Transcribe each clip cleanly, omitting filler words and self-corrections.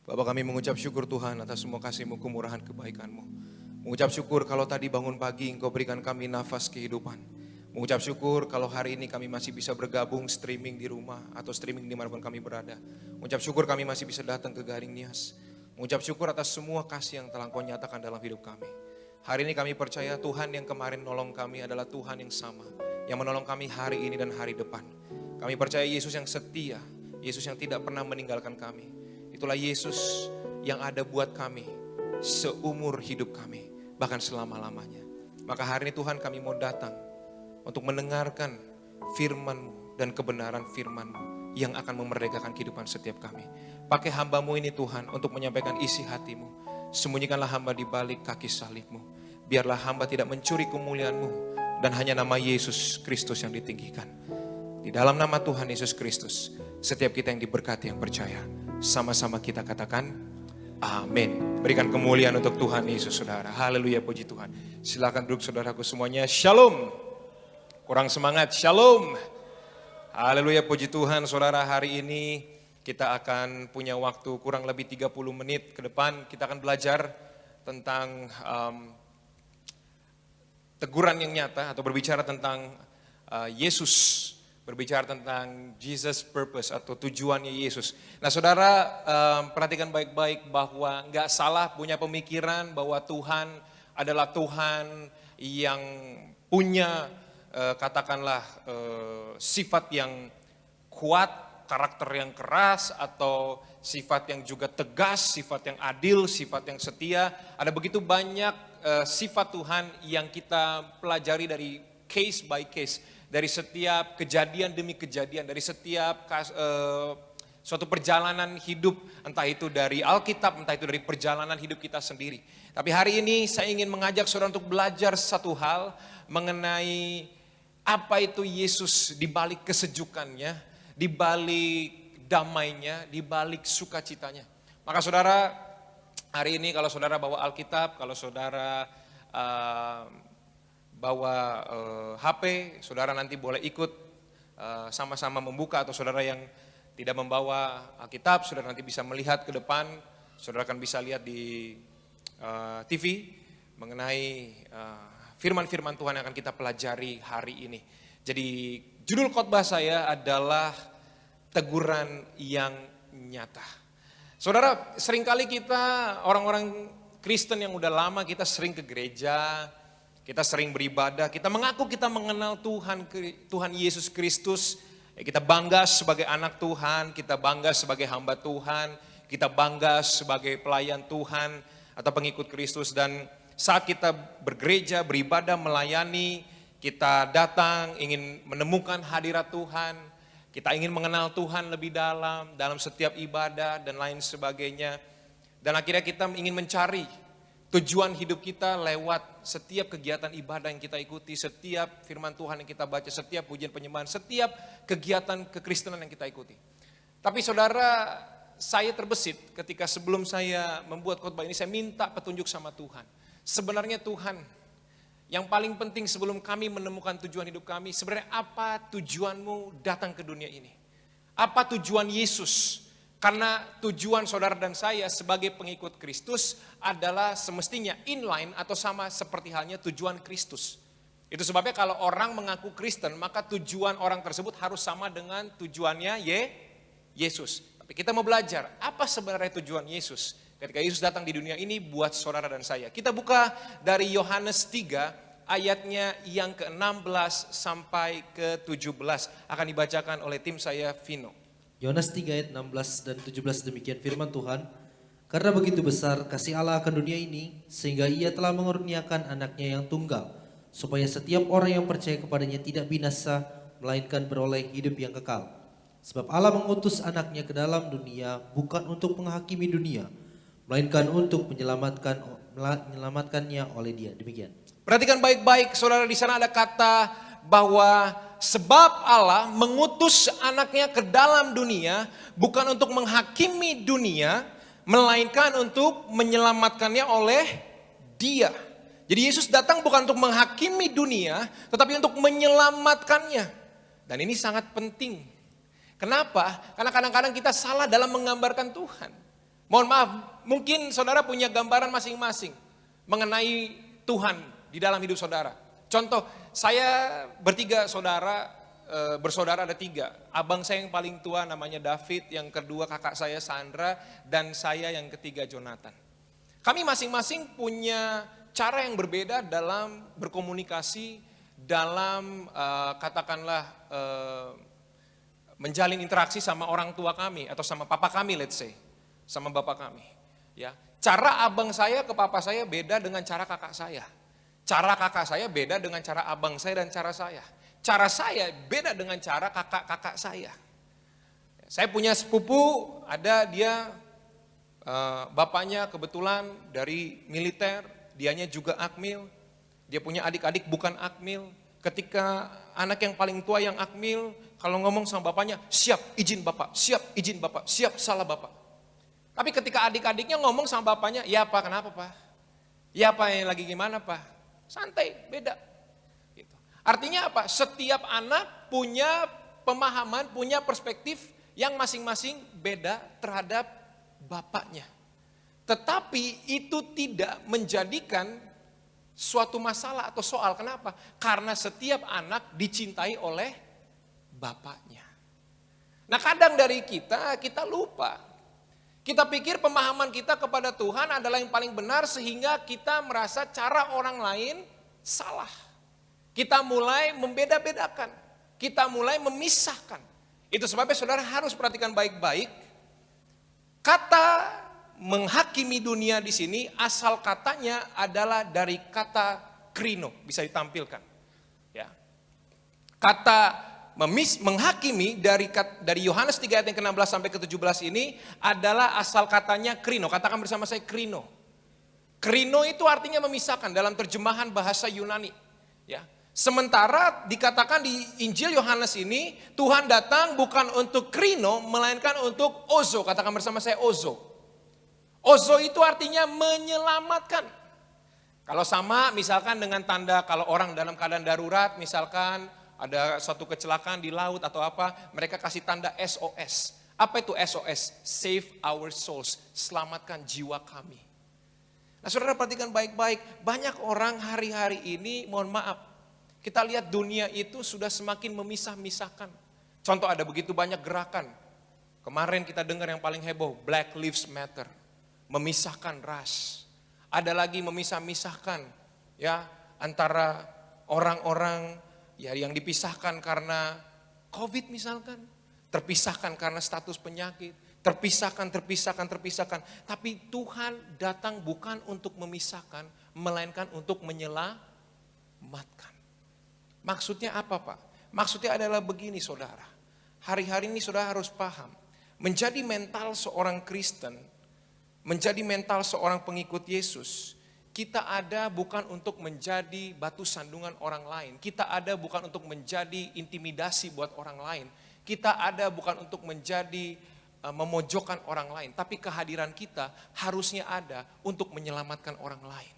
Bapak, kami mengucap syukur Tuhan atas semua kasih-Mu, kemurahan, kebaikan-Mu. Mengucap syukur kalau tadi bangun pagi Engkau berikan kami nafas kehidupan. Mengucap syukur kalau hari ini kami masih bisa bergabung streaming di rumah atau streaming dimanapun kami berada. Mengucap syukur kami masih bisa datang ke Garing Nias. Mengucap syukur atas semua kasih yang telah Engkau nyatakan dalam hidup kami. Hari ini kami percaya Tuhan yang kemarin nolong kami adalah Tuhan yang sama, yang menolong kami hari ini dan hari depan. Kami percaya Yesus yang setia, Yesus yang tidak pernah meninggalkan kami. Itulah Yesus yang ada buat kami seumur hidup kami, bahkan selama-lamanya. Maka hari ini Tuhan, kami mau datang untuk mendengarkan firman-Mu dan kebenaran firman-Mu yang akan memerdekakan kehidupan setiap kami. Pakai hamba-Mu ini Tuhan untuk menyampaikan isi hati-Mu. Sembunyikanlah hamba di balik kaki salib-Mu. Biarlah hamba tidak mencuri kemuliaan-Mu dan hanya nama Yesus Kristus yang ditinggikan. Di dalam nama Tuhan Yesus Kristus, setiap kita yang diberkati, yang percaya, sama-sama kita katakan amin. Berikan kemuliaan untuk Tuhan Yesus, saudara. Haleluya, puji Tuhan. Silakan duduk saudaraku semuanya. Shalom. Kurang semangat, shalom. Haleluya, puji Tuhan. Saudara, hari ini kita akan punya waktu kurang lebih 30 menit ke depan. Kita akan belajar tentang teguran yang nyata atau berbicara tentang Yesus. Berbicara tentang Jesus purpose atau tujuannya Yesus. Nah saudara, perhatikan baik-baik bahwa gak salah punya pemikiran bahwa Tuhan adalah Tuhan yang punya katakanlah sifat yang kuat, karakter yang keras, atau sifat yang juga tegas, sifat yang adil, sifat yang setia. Ada begitu banyak sifat Tuhan yang kita pelajari dari case by case. Dari setiap kejadian demi kejadian, dari setiap suatu perjalanan hidup, entah itu dari Alkitab, entah itu dari perjalanan hidup kita sendiri. Tapi hari ini saya ingin mengajak saudara untuk belajar satu hal mengenai apa itu Yesus di balik kesejukannya, di balik damainya, di balik sukacitanya. Maka saudara, hari ini kalau saudara bawa Alkitab, kalau saudara bawa HP, saudara nanti boleh ikut sama-sama membuka, atau saudara yang tidak membawa Alkitab, saudara nanti bisa melihat ke depan, saudara akan bisa lihat di TV mengenai firman-firman Tuhan yang akan kita pelajari hari ini. Jadi judul khotbah saya adalah teguran yang nyata. Saudara, seringkali kita orang-orang Kristen yang udah lama, kita sering ke gereja, kita sering beribadah, kita mengaku kita mengenal Tuhan Yesus Kristus. Kita bangga sebagai anak Tuhan, kita bangga sebagai hamba Tuhan, kita bangga sebagai pelayan Tuhan atau pengikut Kristus. Dan saat kita bergereja, beribadah, melayani, kita datang ingin menemukan hadirat Tuhan, kita ingin mengenal Tuhan lebih dalam setiap ibadah dan lain sebagainya. Dan akhirnya kita ingin mencari tujuan hidup kita lewat setiap kegiatan ibadah yang kita ikuti, setiap firman Tuhan yang kita baca, setiap pujian penyembahan, setiap kegiatan kekristenan yang kita ikuti. Tapi saudara, saya terbesit ketika sebelum saya membuat khotbah ini, saya minta petunjuk sama Tuhan. Sebenarnya Tuhan, yang paling penting sebelum kami menemukan tujuan hidup kami, sebenarnya apa tujuanmu datang ke dunia ini? Apa tujuan Yesus? Karena tujuan saudara dan saya sebagai pengikut Kristus adalah semestinya inline atau sama seperti halnya tujuan Kristus. Itu sebabnya kalau orang mengaku Kristen, maka tujuan orang tersebut harus sama dengan tujuannya Yesus. Tapi kita mau belajar, apa sebenarnya tujuan Yesus ketika Yesus datang di dunia ini buat saudara dan saya. Kita buka dari Yohanes 3 ayatnya yang ke-16 sampai ke-17. Akan dibacakan oleh tim saya, Vino. Yohanes 3 ayat 16 dan 17 demikian firman Tuhan. Karena begitu besar kasih Allah akan dunia ini, sehingga ia telah mengurniakan anaknya yang tunggal, supaya setiap orang yang percaya kepadanya tidak binasa, melainkan beroleh hidup yang kekal. Sebab Allah mengutus anaknya ke dalam dunia bukan untuk menghakimi dunia, melainkan untuk menyelamatkannya oleh dia. Demikian. Perhatikan baik-baik saudara, di sana ada kata bahwa sebab Allah mengutus anaknya ke dalam dunia bukan untuk menghakimi dunia, melainkan untuk menyelamatkannya oleh dia. Jadi Yesus datang bukan untuk menghakimi dunia, tetapi untuk menyelamatkannya. Dan ini sangat penting. Kenapa? Karena kadang-kadang kita salah dalam menggambarkan Tuhan. Mohon maaf, mungkin saudara punya gambaran masing-masing mengenai Tuhan di dalam hidup saudara. Contoh, saya bertiga saudara, bersaudara ada 3. Abang saya yang paling tua namanya David, yang kedua kakak saya Sandra, dan saya yang ketiga Jonathan. Kami masing-masing punya cara yang berbeda dalam berkomunikasi, dalam katakanlah menjalin interaksi sama orang tua kami atau sama papa kami, let's say, sama bapak kami. Ya, cara abang saya ke papa saya beda dengan cara kakak saya. Cara kakak saya beda dengan cara abang saya dan cara saya. Cara saya beda dengan cara kakak-kakak saya. Saya punya sepupu, ada dia bapaknya kebetulan dari militer, dianya juga akmil. Dia punya adik-adik bukan akmil. Ketika anak yang paling tua yang akmil, kalau ngomong sama bapaknya, siap izin bapak, siap izin bapak, siap salah bapak. Tapi ketika adik-adiknya ngomong sama bapaknya, ya pak kenapa pak? Ya pak yang lagi gimana pak? Santai, beda. Gitu. Artinya apa? Setiap anak punya pemahaman, punya perspektif yang masing-masing beda terhadap bapaknya. Tetapi itu tidak menjadikan suatu masalah atau soal. Kenapa? Karena setiap anak dicintai oleh bapaknya. Nah kadang dari kita lupa. Kita pikir pemahaman kita kepada Tuhan adalah yang paling benar sehingga kita merasa cara orang lain salah. Kita mulai membeda-bedakan. Kita mulai memisahkan. Itu sebabnya saudara harus perhatikan baik-baik. Kata menghakimi dunia di sini asal katanya adalah dari kata krino, bisa ditampilkan. Ya. Kata menghakimi dari Yohanes 3 ayat yang ke-16 sampai ke-17 ini adalah asal katanya krino. Katakan bersama saya krino. Krino itu artinya memisahkan dalam terjemahan bahasa Yunani. Ya. Sementara dikatakan di Injil Yohanes ini Tuhan datang bukan untuk krino melainkan untuk ozo. Katakan bersama saya ozo. Ozo itu artinya menyelamatkan. Kalau sama misalkan dengan tanda kalau orang dalam keadaan darurat, misalkan ada suatu kecelakaan di laut atau apa, mereka kasih tanda SOS. Apa itu SOS? Save our souls, selamatkan jiwa kami. Nah saudara perhatikan baik-baik, banyak orang hari-hari ini, mohon maaf, kita lihat dunia itu sudah semakin memisah-misahkan. Contoh ada begitu banyak gerakan. Kemarin kita dengar yang paling heboh, Black Lives Matter. Memisahkan ras. Ada lagi memisah-misahkan ya antara orang-orang ya yang dipisahkan karena Covid misalkan, terpisahkan karena status penyakit, terpisahkan. Tapi Tuhan datang bukan untuk memisahkan, melainkan untuk menyelamatkan. Maksudnya apa Pak? Maksudnya adalah begini saudara. Hari-hari ini saudara harus paham, menjadi mental seorang Kristen, menjadi mental seorang pengikut Yesus, kita ada bukan untuk menjadi batu sandungan orang lain. Kita ada bukan untuk menjadi intimidasi buat orang lain. Kita ada bukan untuk menjadi memojokkan orang lain. Tapi kehadiran kita harusnya ada untuk menyelamatkan orang lain.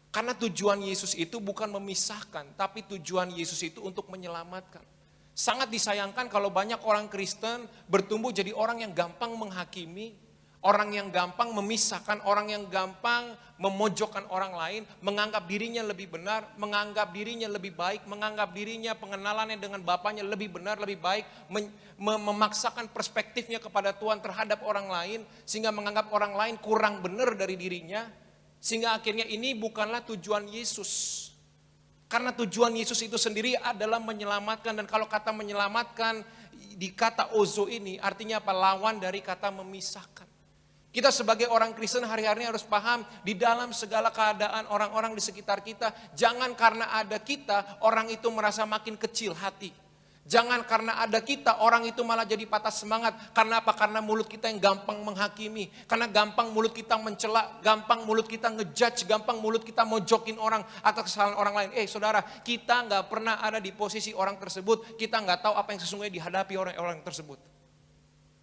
Karena tujuan Yesus itu bukan memisahkan, tapi tujuan Yesus itu untuk menyelamatkan. Sangat disayangkan kalau banyak orang Kristen bertumbuh jadi orang yang gampang menghakimi, orang yang gampang memisahkan, orang yang gampang memojokkan orang lain, menganggap dirinya lebih benar, menganggap dirinya lebih baik, menganggap dirinya pengenalannya dengan Bapaknya lebih benar, lebih baik, memaksakan perspektifnya kepada Tuhan terhadap orang lain, sehingga menganggap orang lain kurang benar dari dirinya, sehingga akhirnya ini bukanlah tujuan Yesus. Karena tujuan Yesus itu sendiri adalah menyelamatkan, dan kalau kata menyelamatkan di kata ozo ini artinya apa? Lawan dari kata memisahkan. Kita sebagai orang Kristen hari-hari harus paham di dalam segala keadaan orang-orang di sekitar kita. Jangan karena ada kita orang itu merasa makin kecil hati. Jangan karena ada kita orang itu malah jadi patah semangat. Karena apa? Karena mulut kita yang gampang menghakimi. Karena gampang mulut kita mencela, gampang mulut kita ngejudge, gampang mulut kita mojokin orang atas kesalahan orang lain. Saudara, kita gak pernah ada di posisi orang tersebut. Kita gak tahu apa yang sesungguhnya dihadapi orang tersebut.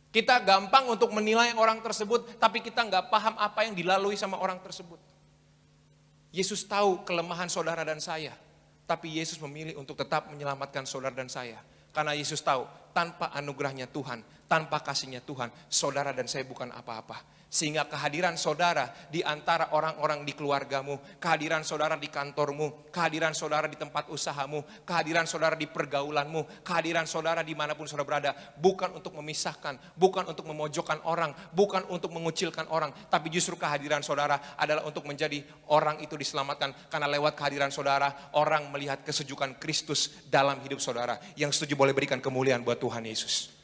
Kita gampang untuk menilai orang tersebut, tapi kita nggak paham apa yang dilalui sama orang tersebut. Yesus tahu kelemahan saudara dan saya, tapi Yesus memilih untuk tetap menyelamatkan saudara dan saya. Karena Yesus tahu, tanpa anugerahnya Tuhan, Tanpa kasihnya Tuhan, saudara dan saya bukan apa-apa. Sehingga kehadiran saudara di antara orang-orang di keluargamu, kehadiran saudara di kantormu, kehadiran saudara di tempat usahamu, kehadiran saudara di pergaulanmu, kehadiran saudara dimanapun saudara berada, bukan untuk memisahkan, bukan untuk memojokkan orang, bukan untuk mengucilkan orang, tapi justru kehadiran saudara adalah untuk menjadi orang itu diselamatkan. Karena lewat kehadiran saudara, orang melihat kesejukan Kristus dalam hidup saudara. Yang setuju boleh berikan kemuliaan buat Tuhan Yesus.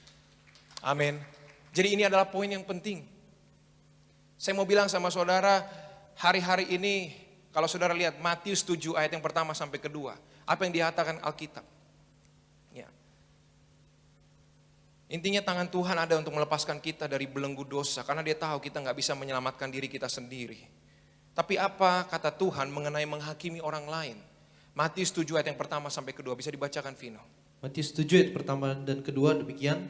Amin. Jadi ini adalah poin yang penting. Saya mau bilang sama saudara, hari-hari ini kalau saudara lihat Matius 7 ayat yang pertama sampai kedua, apa yang dikatakan Alkitab? Ya. Intinya tangan Tuhan ada untuk melepaskan kita dari belenggu dosa, karena dia tahu kita nggak bisa menyelamatkan diri kita sendiri. Tapi apa kata Tuhan mengenai menghakimi orang lain? Matius 7 ayat yang pertama sampai kedua, bisa dibacakan Vino. Matius 7 ayat pertama dan kedua demikian.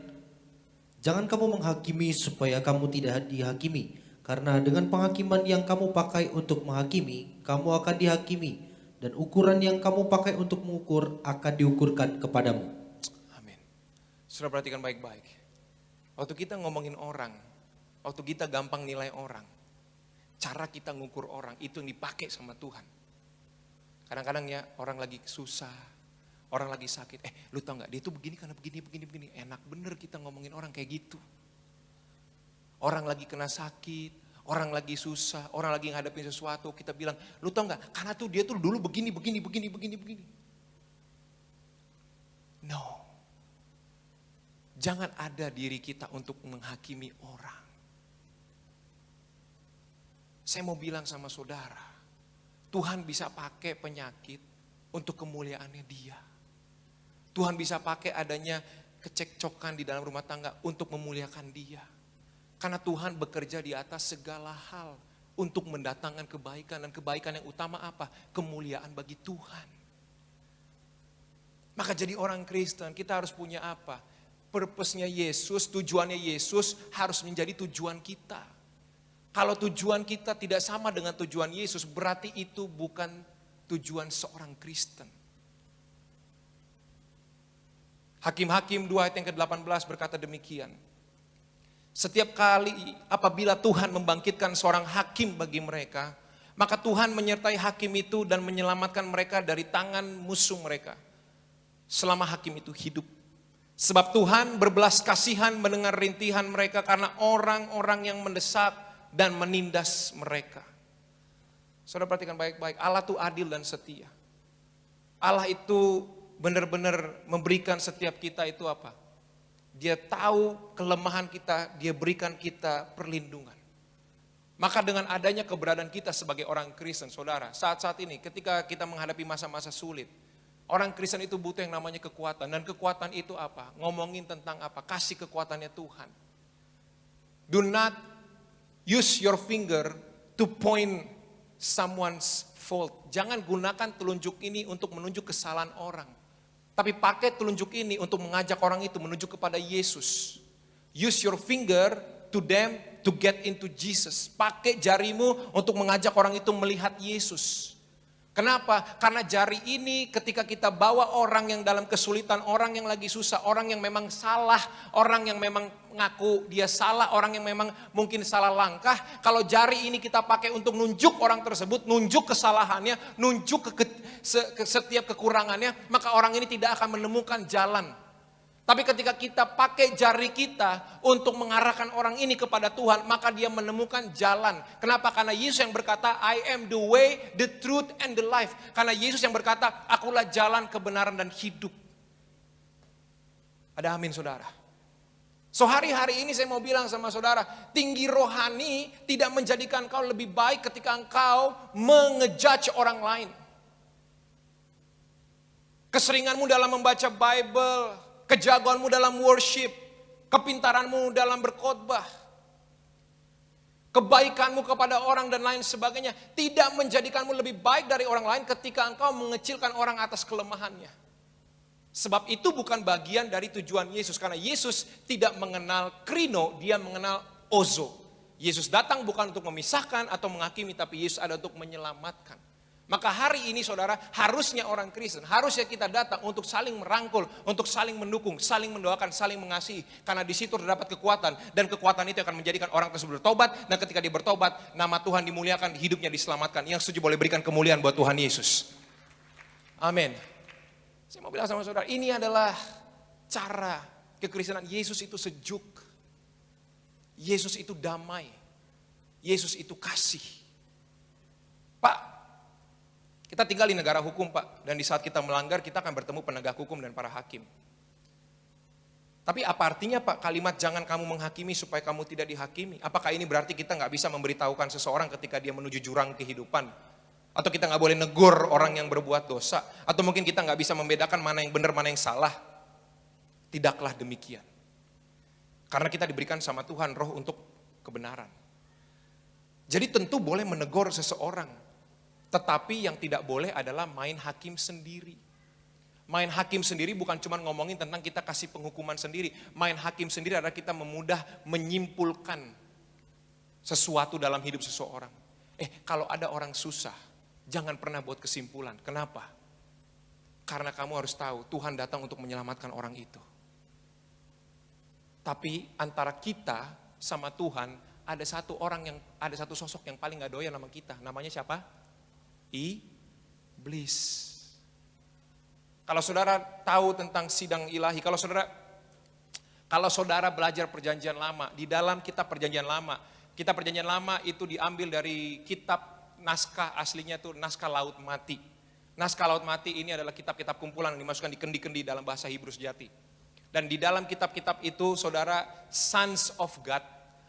Jangan kamu menghakimi supaya kamu tidak dihakimi. Karena dengan penghakiman yang kamu pakai untuk menghakimi, kamu akan dihakimi. Dan ukuran yang kamu pakai untuk mengukur akan diukurkan kepadamu. Amin. Saudara perhatikan baik-baik. Waktu kita ngomongin orang, waktu kita gampang nilai orang, cara kita ngukur orang itu yang dipakai sama Tuhan. Kadang-kadang ya orang lagi susah, orang lagi sakit. Lu tau gak dia tuh begini karena begini. Enak bener kita ngomongin orang kayak gitu. Orang lagi kena sakit, orang lagi susah, orang lagi ngadepin sesuatu, kita bilang, lu tau gak, karena tuh dia tuh dulu begini. No. Jangan ada diri kita untuk menghakimi orang. Saya mau bilang sama saudara, Tuhan bisa pakai penyakit untuk kemuliaannya dia. Tuhan bisa pakai adanya kecekcokan di dalam rumah tangga untuk memuliakan dia. Karena Tuhan bekerja di atas segala hal untuk mendatangkan kebaikan. Dan kebaikan yang utama apa? Kemuliaan bagi Tuhan. Maka jadi orang Kristen kita harus punya apa? Purpose-nya Yesus, tujuannya Yesus harus menjadi tujuan kita. Kalau tujuan kita tidak sama dengan tujuan Yesus, berarti itu bukan tujuan seorang Kristen. Hakim-Hakim 2 ayat yang ke-18 berkata demikian. Setiap kali apabila Tuhan membangkitkan seorang hakim bagi mereka, maka Tuhan menyertai hakim itu dan menyelamatkan mereka dari tangan musuh mereka. Selama hakim itu hidup. Sebab Tuhan berbelas kasihan mendengar rintihan mereka karena orang-orang yang mendesak dan menindas mereka. Saudara perhatikan baik-baik, Allah itu adil dan setia. Allah itu benar-benar memberikan setiap kita itu apa? Dia tahu kelemahan kita, dia berikan kita perlindungan. Maka dengan adanya keberadaan kita sebagai orang Kristen, saudara, saat-saat ini ketika kita menghadapi masa-masa sulit, orang Kristen itu butuh yang namanya kekuatan. Dan kekuatan itu apa? Ngomongin tentang apa? Kasih kekuatannya Tuhan. Do not use your finger to point someone's fault. Jangan gunakan telunjuk ini untuk menunjuk kesalahan orang. Tapi pakai telunjuk ini untuk mengajak orang itu menuju kepada Yesus. Use your finger to them to get into Jesus. Pakai jarimu untuk mengajak orang itu melihat Yesus. Kenapa? Karena jari ini ketika kita bawa orang yang dalam kesulitan, orang yang lagi susah, orang yang memang salah, orang yang memang ngaku dia salah, orang yang memang mungkin salah langkah. Kalau jari ini kita pakai untuk nunjuk orang tersebut, nunjuk kesalahannya, nunjuk setiap kekurangannya, maka orang ini tidak akan menemukan jalan. Tapi ketika kita pakai jari kita untuk mengarahkan orang ini kepada Tuhan, maka dia menemukan jalan. Kenapa? Karena Yesus yang berkata, I am the way, the truth, and the life. Karena Yesus yang berkata, akulah jalan, kebenaran, dan hidup. Ada amin, saudara? So hari-hari ini saya mau bilang sama saudara, tinggi rohani tidak menjadikan kau lebih baik ketika engkau mengejudge orang lain. Keseringanmu dalam membaca Bible, kejagoanmu dalam worship, kepintaranmu dalam berkhotbah, kebaikanmu kepada orang dan lain sebagainya tidak menjadikanmu lebih baik dari orang lain ketika engkau mengecilkan orang atas kelemahannya. Sebab itu bukan bagian dari tujuan Yesus, karena Yesus tidak mengenal krino, dia mengenal ozo. Yesus datang bukan untuk memisahkan atau menghakimi, tapi Yesus ada untuk menyelamatkan. Maka hari ini saudara, harusnya orang Kristen, harusnya kita datang untuk saling merangkul, untuk saling mendukung, saling mendoakan, saling mengasihi. Karena di situ terdapat kekuatan, dan kekuatan itu akan menjadikan orang tersebut bertobat, dan ketika dia bertobat, nama Tuhan dimuliakan, hidupnya diselamatkan. Yang setuju boleh berikan kemuliaan buat Tuhan Yesus. Amin. Saya mau bilang sama saudara, ini adalah cara kekristenan. Yesus itu sejuk, Yesus itu damai, Yesus itu kasih. Pak, kita tinggal di negara hukum, Pak, dan di saat kita melanggar, kita akan bertemu penegak hukum dan para hakim. Tapi apa artinya, Pak, kalimat jangan kamu menghakimi supaya kamu tidak dihakimi? Apakah ini berarti kita nggak bisa memberitahukan seseorang ketika dia menuju jurang kehidupan? Atau kita nggak boleh negur orang yang berbuat dosa? Atau mungkin kita nggak bisa membedakan mana yang benar, mana yang salah? Tidaklah demikian. Karena kita diberikan sama Tuhan roh untuk kebenaran. Jadi tentu boleh menegur seseorang. Tetapi yang tidak boleh adalah main hakim sendiri. Main hakim sendiri bukan cuma ngomongin tentang kita kasih penghukuman sendiri. Main hakim sendiri adalah kita memudah menyimpulkan sesuatu dalam hidup seseorang. Kalau ada orang susah, jangan pernah buat kesimpulan. Kenapa? Karena kamu harus tahu Tuhan datang untuk menyelamatkan orang itu. Tapi antara kita sama Tuhan ada satu sosok yang paling gak doyan sama kita. Namanya siapa? Iblis. Kalau saudara tahu tentang sidang ilahi, kalau saudara belajar perjanjian lama, di dalam kitab perjanjian lama itu diambil dari kitab naskah aslinya itu naskah Laut Mati. Naskah Laut Mati ini adalah kitab-kitab kumpulan yang dimasukkan di kendi-kendi dalam bahasa Hebrew sejati. Dan di dalam kitab-kitab itu saudara, sons of God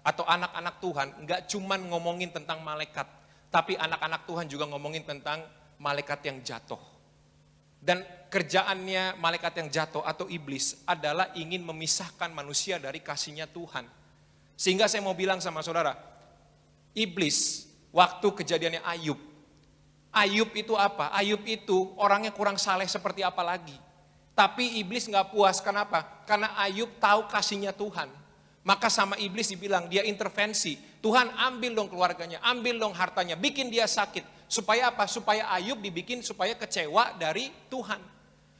atau anak-anak Tuhan enggak cuman ngomongin tentang malaikat, tapi anak-anak Tuhan juga ngomongin tentang malaikat yang jatuh. Dan kerjaannya malaikat yang jatuh atau iblis adalah ingin memisahkan manusia dari kasihnya Tuhan. Sehingga saya mau bilang sama saudara, iblis waktu kejadiannya Ayub. Ayub itu apa? Ayub itu orangnya kurang saleh seperti apa lagi. Tapi iblis gak puas, kenapa? Karena Ayub tahu kasihnya Tuhan. Maka sama iblis dibilang, dia intervensi. Tuhan ambil dong keluarganya, ambil dong hartanya, bikin dia sakit. Supaya apa? Supaya Ayub dibikin supaya kecewa dari Tuhan.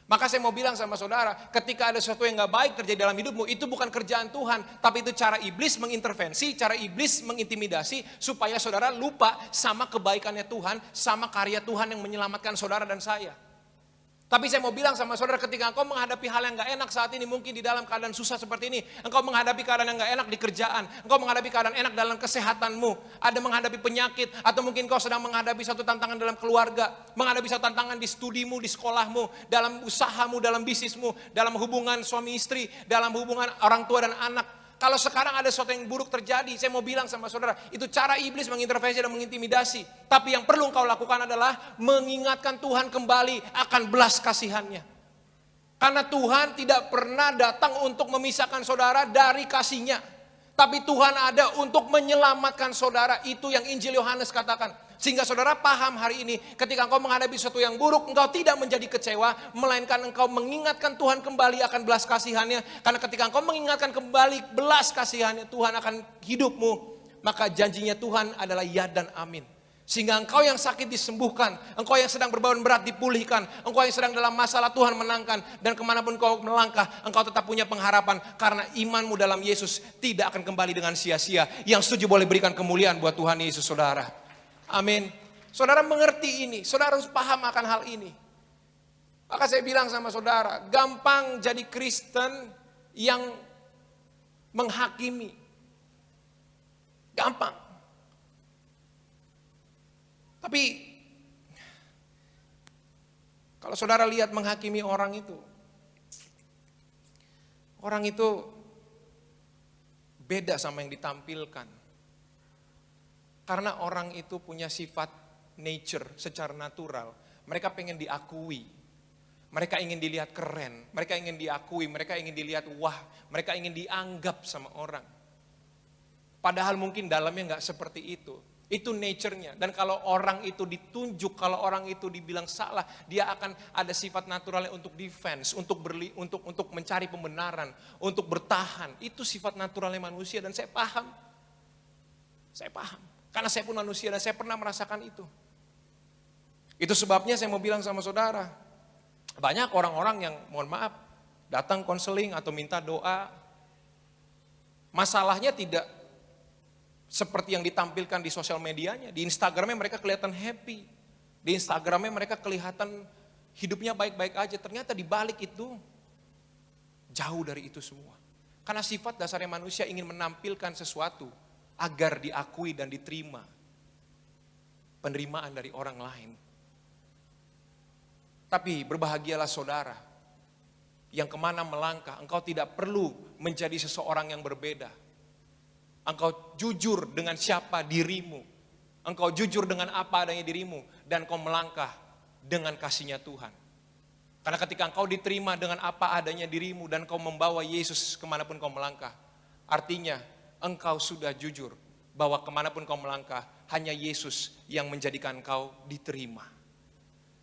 Maka saya mau bilang sama saudara, ketika ada sesuatu yang gak baik terjadi dalam hidupmu, itu bukan kerjaan Tuhan. Tapi itu cara iblis mengintervensi, cara iblis mengintimidasi, supaya saudara lupa sama kebaikannya Tuhan, sama karya Tuhan yang menyelamatkan saudara dan saya. Tapi saya mau bilang sama saudara, ketika engkau menghadapi hal yang gak enak saat ini, mungkin di dalam keadaan susah seperti ini, engkau menghadapi keadaan yang gak enak di kerjaan, engkau menghadapi keadaan enak dalam kesehatanmu, ada menghadapi penyakit, atau mungkin kau sedang menghadapi satu tantangan dalam keluarga, menghadapi satu tantangan di studimu, di sekolahmu, dalam usahamu, dalam bisnismu, dalam hubungan suami istri, dalam hubungan orang tua dan anak. Kalau sekarang ada sesuatu yang buruk terjadi, saya mau bilang sama saudara, itu cara iblis mengintervensi dan mengintimidasi. Tapi yang perlu engkau lakukan adalah mengingatkan Tuhan kembali akan belas kasihannya. Karena Tuhan tidak pernah datang untuk memisahkan saudara dari kasihnya. Tapi Tuhan ada untuk menyelamatkan saudara. Itu yang Injil Yohanes katakan. Sehingga saudara paham hari ini, ketika engkau menghadapi sesuatu yang buruk, engkau tidak menjadi kecewa, melainkan engkau mengingatkan Tuhan kembali akan belas kasihannya. Karena ketika engkau mengingatkan kembali belas kasihannya, Tuhan akan hidupmu. Maka janjinya Tuhan adalah ya dan amin. Sehingga engkau yang sakit disembuhkan, engkau yang sedang berbeban berat dipulihkan, engkau yang sedang dalam masalah Tuhan menangkan. Dan kemanapun kau melangkah, engkau tetap punya pengharapan. Karena imanmu dalam Yesus tidak akan kembali dengan sia-sia. Yang setuju boleh berikan kemuliaan buat Tuhan Yesus saudara. Amin. Saudara mengerti ini, saudara harus paham akan hal ini. Maka saya bilang sama saudara, gampang jadi Kristen yang menghakimi. Gampang. Tapi kalau saudara lihat menghakimi orang itu beda sama yang ditampilkan. Karena orang itu punya sifat nature secara natural. Mereka pengen diakui. Mereka ingin dilihat keren. Mereka ingin diakui. Mereka ingin dilihat wah. Mereka ingin dianggap sama orang. Padahal mungkin dalamnya gak seperti itu. Itu nature-nya. Dan kalau orang itu ditunjuk, kalau orang itu dibilang salah, dia akan ada sifat naturalnya untuk defense, untuk mencari pembenaran, untuk bertahan. Itu sifat naturalnya manusia dan saya paham. Saya paham. Karena saya pun manusia dan saya pernah merasakan itu. Itu sebabnya saya mau bilang sama saudara, banyak orang-orang yang mohon maaf, datang konseling atau minta doa. Masalahnya tidak seperti yang ditampilkan di sosial medianya. Di Instagramnya mereka kelihatan happy. Di Instagramnya mereka kelihatan hidupnya baik-baik aja. Ternyata di balik itu jauh dari itu semua. Karena sifat dasarnya manusia ingin menampilkan sesuatu agar diakui dan diterima. Penerimaan dari orang lain. Tapi berbahagialah saudara yang kemana melangkah. Engkau tidak perlu menjadi seseorang yang berbeda. Engkau jujur dengan siapa dirimu. Engkau jujur dengan apa adanya dirimu. Dan kau melangkah dengan kasih-Nya Tuhan. Karena ketika engkau diterima dengan apa adanya dirimu. Dan kau membawa Yesus kemanapun kau melangkah. Artinya engkau sudah jujur. Bahwa kemanapun kau melangkah. Hanya Yesus yang menjadikan engkau diterima.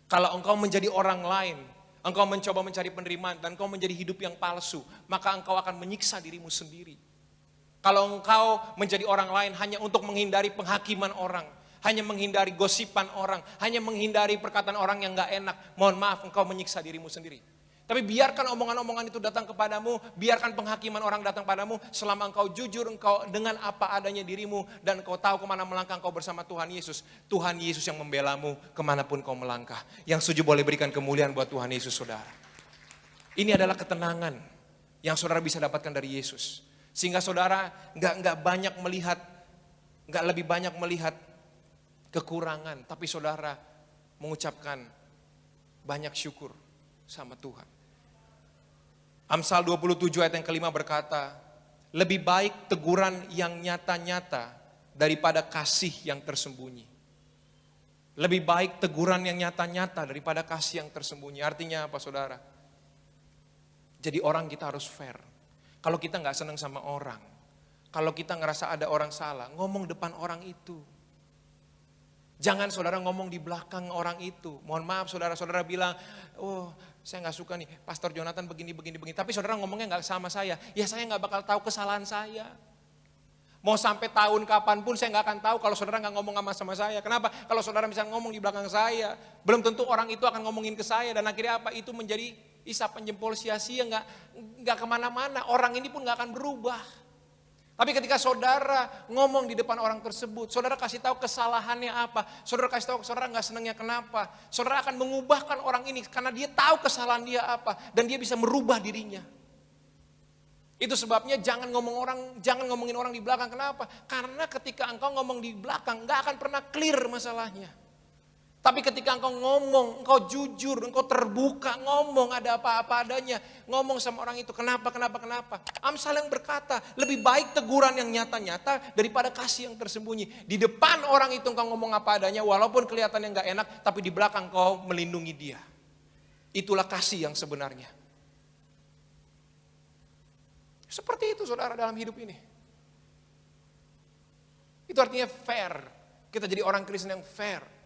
Kalau engkau menjadi orang lain. Engkau mencoba mencari penerimaan. Dan engkau menjadi hidup yang palsu. Maka engkau akan menyiksa dirimu sendiri. Kalau engkau menjadi orang lain hanya untuk menghindari penghakiman orang, hanya menghindari gosipan orang, hanya menghindari perkataan orang yang gak enak, mohon maaf engkau menyiksa dirimu sendiri. Tapi biarkan omongan-omongan itu datang kepadamu, biarkan penghakiman orang datang padamu, selama engkau jujur engkau dengan apa adanya dirimu, dan engkau tahu kemana melangkah engkau bersama Tuhan Yesus. Tuhan Yesus yang membelamu kemanapun kau melangkah. Yang setuju boleh berikan kemuliaan buat Tuhan Yesus saudara. Ini adalah ketenangan yang saudara bisa dapatkan dari Yesus. Sehingga saudara nggak banyak melihat, nggak lebih banyak melihat kekurangan, tapi saudara mengucapkan banyak syukur sama Tuhan. Amsal 27 ayat yang kelima berkata, lebih baik teguran yang nyata-nyata daripada kasih yang tersembunyi. Lebih baik teguran yang nyata-nyata daripada kasih yang tersembunyi. Artinya apa saudara? Jadi orang kita harus fair. Kalau kita gak senang sama orang, kalau kita ngerasa ada orang salah, ngomong depan orang itu. Jangan saudara ngomong di belakang orang itu. Mohon maaf saudara-saudara bilang, oh saya gak suka nih, Pastor Jonathan begini. Tapi saudara ngomongnya gak sama saya, ya saya gak bakal tahu kesalahan saya. Mau sampai tahun kapanpun saya gak akan tahu kalau saudara gak ngomong sama saya. Kenapa? Kalau saudara bisa ngomong di belakang saya, belum tentu orang itu akan ngomongin ke saya. Dan akhirnya apa? Itu menjadi isapan jempol sia-sia, nggak kemana-mana. Orang ini pun nggak akan berubah. Tapi ketika saudara ngomong di depan orang tersebut, saudara kasih tahu kesalahannya apa, saudara kasih tahu saudara nggak senangnya kenapa, saudara akan mengubahkan orang ini karena dia tahu kesalahan dia apa dan dia bisa merubah dirinya. Itu sebabnya jangan ngomongin orang di belakang. Kenapa? Karena ketika engkau ngomong di belakang nggak akan pernah clear masalahnya. Tapi ketika engkau ngomong, engkau jujur, engkau terbuka, ngomong ada apa-apa adanya. Ngomong sama orang itu, kenapa. Amsal yang berkata, lebih baik teguran yang nyata-nyata daripada kasih yang tersembunyi. Di depan orang itu engkau ngomong apa adanya, walaupun kelihatannya gak enak, tapi di belakang engkau melindungi dia. Itulah kasih yang sebenarnya. Seperti itu saudara dalam hidup ini. Itu artinya fair. Kita jadi orang Kristen yang fair.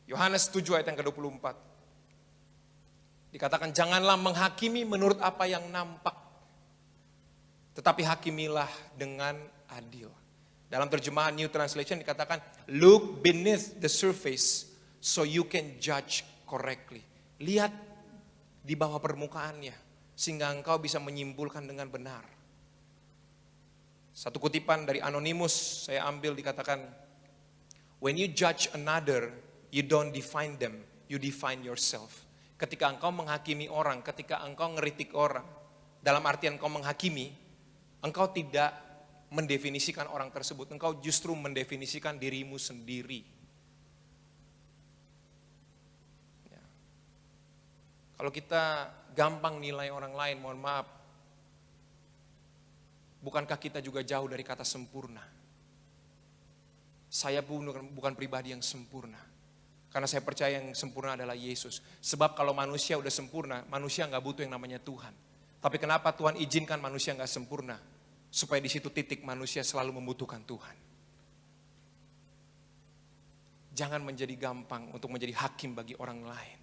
Yohanes 7 ayat yang ke-24. Dikatakan janganlah menghakimi menurut apa yang nampak. Tetapi hakimilah dengan adil. Dalam terjemahan New Translation dikatakan look beneath the surface so you can judge correctly. Lihat di bawah permukaannya sehingga engkau bisa menyimpulkan dengan benar. Satu kutipan dari Anonymous saya ambil dikatakan when you judge another, you don't define them, you define yourself. Ketika engkau menghakimi orang, ketika engkau ngeritik orang, dalam artian engkau menghakimi, engkau tidak mendefinisikan orang tersebut, engkau justru mendefinisikan dirimu sendiri. Ya. Kalau kita gampang nilai orang lain, mohon maaf, bukankah kita juga jauh dari kata sempurna? Saya pun bukan pribadi yang sempurna. Karena saya percaya yang sempurna adalah Yesus. Sebab kalau manusia udah sempurna, manusia gak butuh yang namanya Tuhan. Tapi kenapa Tuhan izinkan manusia gak sempurna? Supaya di situ titik manusia selalu membutuhkan Tuhan. Jangan menjadi gampang untuk menjadi hakim bagi orang lain.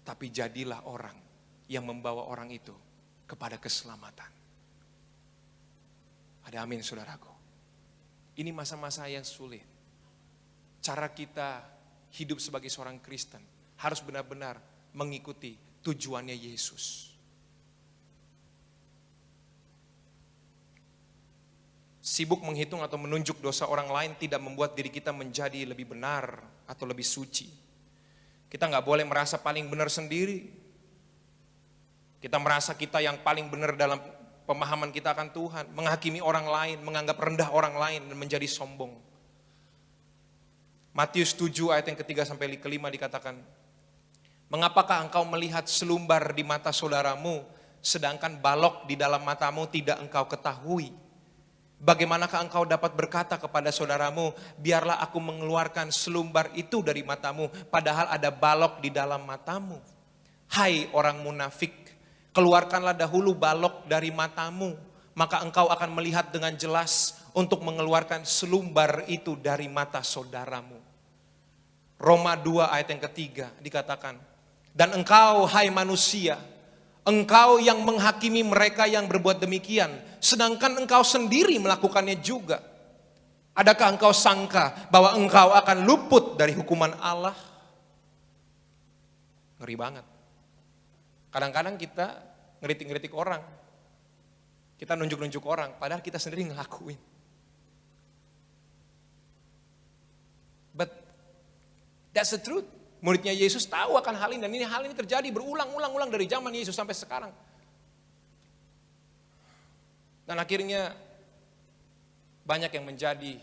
Tapi jadilah orang yang membawa orang itu kepada keselamatan. Ada amin saudaraku. Ini masa-masa yang sulit. Cara kita hidup sebagai seorang Kristen harus benar-benar mengikuti tujuannya Yesus. Sibuk menghitung atau menunjuk dosa orang lain tidak membuat diri kita menjadi lebih benar atau lebih suci. Kita nggak boleh merasa paling benar sendiri. Kita merasa kita yang paling benar dalam pemahaman kita akan Tuhan, menghakimi orang lain, menganggap rendah orang lain dan menjadi sombong. Matius 7 ayat yang ketiga sampai kelima dikatakan, mengapakah engkau melihat selumbar di mata saudaramu, sedangkan balok di dalam matamu tidak engkau ketahui? Bagaimanakah engkau dapat berkata kepada saudaramu, biarlah aku mengeluarkan selumbar itu dari matamu, padahal ada balok di dalam matamu? Hai orang munafik, keluarkanlah dahulu balok dari matamu, maka engkau akan melihat dengan jelas untuk mengeluarkan selumbar itu dari mata saudaramu. Roma 2 ayat yang ketiga dikatakan, dan engkau hai manusia, engkau yang menghakimi mereka yang berbuat demikian, sedangkan engkau sendiri melakukannya juga. Adakah engkau sangka bahwa engkau akan luput dari hukuman Allah? Ngeri banget. Kadang-kadang kita ngeritik-ngeritik orang, kita nunjuk-nunjuk orang, padahal kita sendiri ngelakuin. But that's the truth. Muridnya Yesus tahu akan hal ini, dan hal ini terjadi berulang-ulang dari zaman Yesus sampai sekarang. Dan akhirnya banyak yang menjadi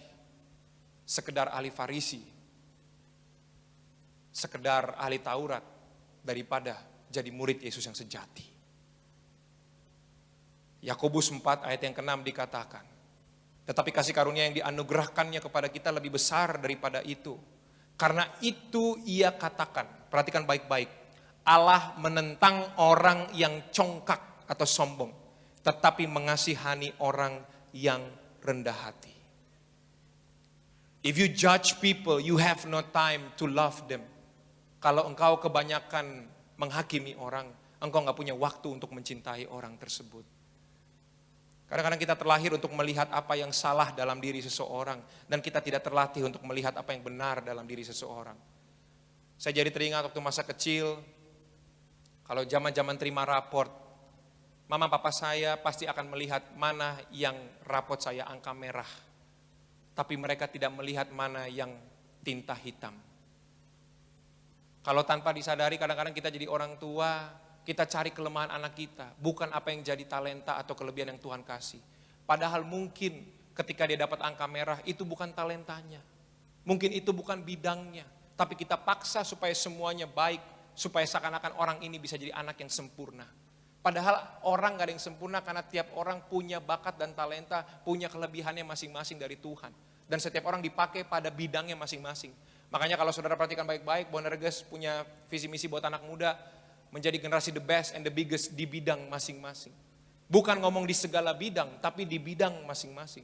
sekedar ahli Farisi, sekedar ahli Taurat, daripada jadi murid Yesus yang sejati. Yakobus 4 ayat yang ke-6 dikatakan, tetapi kasih karunia yang dianugerahkannya kepada kita lebih besar daripada itu. Karena itu ia katakan, perhatikan baik-baik, Allah menentang orang yang congkak atau sombong, tetapi mengasihani orang yang rendah hati. If you judge people, you have no time to love them. Kalau engkau kebanyakan menghakimi orang, engkau gak punya waktu untuk mencintai orang tersebut. Kadang-kadang kita terlahir untuk melihat apa yang salah dalam diri seseorang, dan kita tidak terlatih untuk melihat apa yang benar dalam diri seseorang. Saya jadi teringat waktu masa kecil, kalau zaman-zaman terima raport, mama papa saya pasti akan melihat mana yang raport saya angka merah, tapi mereka tidak melihat mana yang tinta hitam. Kalau tanpa disadari kadang-kadang kita jadi orang tua, kita cari kelemahan anak kita, bukan apa yang jadi talenta atau kelebihan yang Tuhan kasih. Padahal mungkin ketika dia dapat angka merah, itu bukan talentanya. Mungkin itu bukan bidangnya. Tapi kita paksa supaya semuanya baik, supaya seakan-akan orang ini bisa jadi anak yang sempurna. Padahal orang gak ada yang sempurna, karena tiap orang punya bakat dan talenta, punya kelebihannya masing-masing dari Tuhan. Dan setiap orang dipakai pada bidangnya masing-masing. Makanya kalau saudara perhatikan baik-baik, Bonerges punya visi misi buat anak muda, menjadi generasi the best and the biggest di bidang masing-masing. Bukan ngomong di segala bidang, tapi di bidang masing-masing.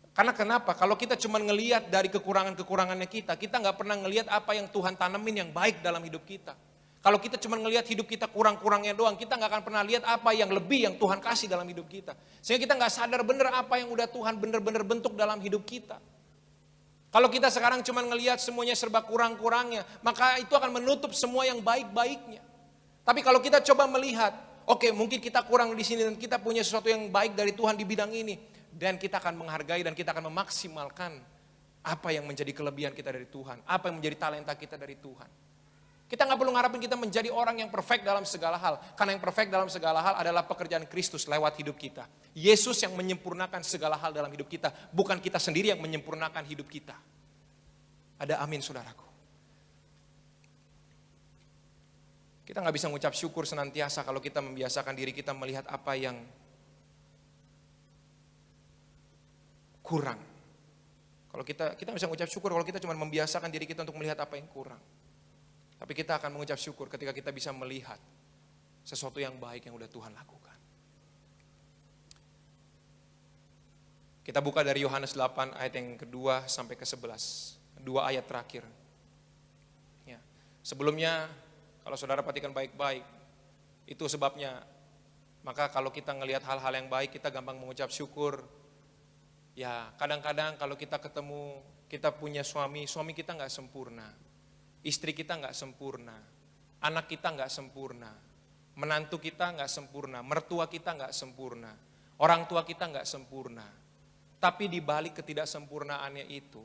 Karena kenapa? Kalau kita cuma ngelihat dari kekurangan-kekurangannya kita nggak pernah ngelihat apa yang Tuhan tanemin yang baik dalam hidup kita. Kalau kita cuma ngelihat hidup kita kurang-kurangnya doang, kita nggak akan pernah lihat apa yang lebih yang Tuhan kasih dalam hidup kita. Sehingga kita nggak sadar bener apa yang udah Tuhan bener-bener bentuk dalam hidup kita. Kalau kita sekarang cuma ngelihat semuanya serba kurang-kurangnya, maka itu akan menutup semua yang baik-baiknya. Tapi kalau kita coba melihat, oke, mungkin kita kurang di sini dan kita punya sesuatu yang baik dari Tuhan di bidang ini, dan kita akan menghargai dan kita akan memaksimalkan apa yang menjadi kelebihan kita dari Tuhan, apa yang menjadi talenta kita dari Tuhan. Kita nggak perlu ngarapin kita menjadi orang yang perfect dalam segala hal, karena yang perfect dalam segala hal adalah pekerjaan Kristus lewat hidup kita. Yesus yang menyempurnakan segala hal dalam hidup kita, bukan kita sendiri yang menyempurnakan hidup kita. Ada amin, saudaraku. Kita nggak bisa mengucap syukur senantiasa kalau kita membiasakan diri kita melihat apa yang kurang. Kalau kita bisa mengucap syukur kalau kita cuma membiasakan diri kita untuk melihat apa yang kurang. Tapi kita akan mengucap syukur ketika kita bisa melihat sesuatu yang baik yang udah Tuhan lakukan. Kita buka dari Yohanes 8 ayat yang kedua sampai ke-11. 2 ayat terakhir. Ya. Sebelumnya, kalau saudara perhatikan baik-baik, itu sebabnya, maka kalau kita ngelihat hal-hal yang baik, kita gampang mengucap syukur. Ya kadang-kadang kalau kita ketemu, kita punya suami kita nggak sempurna. Istri kita nggak sempurna. Anak kita nggak sempurna. Menantu kita nggak sempurna. Mertua kita nggak sempurna. Orang tua kita nggak sempurna. Tapi di balik ketidaksempurnaannya itu,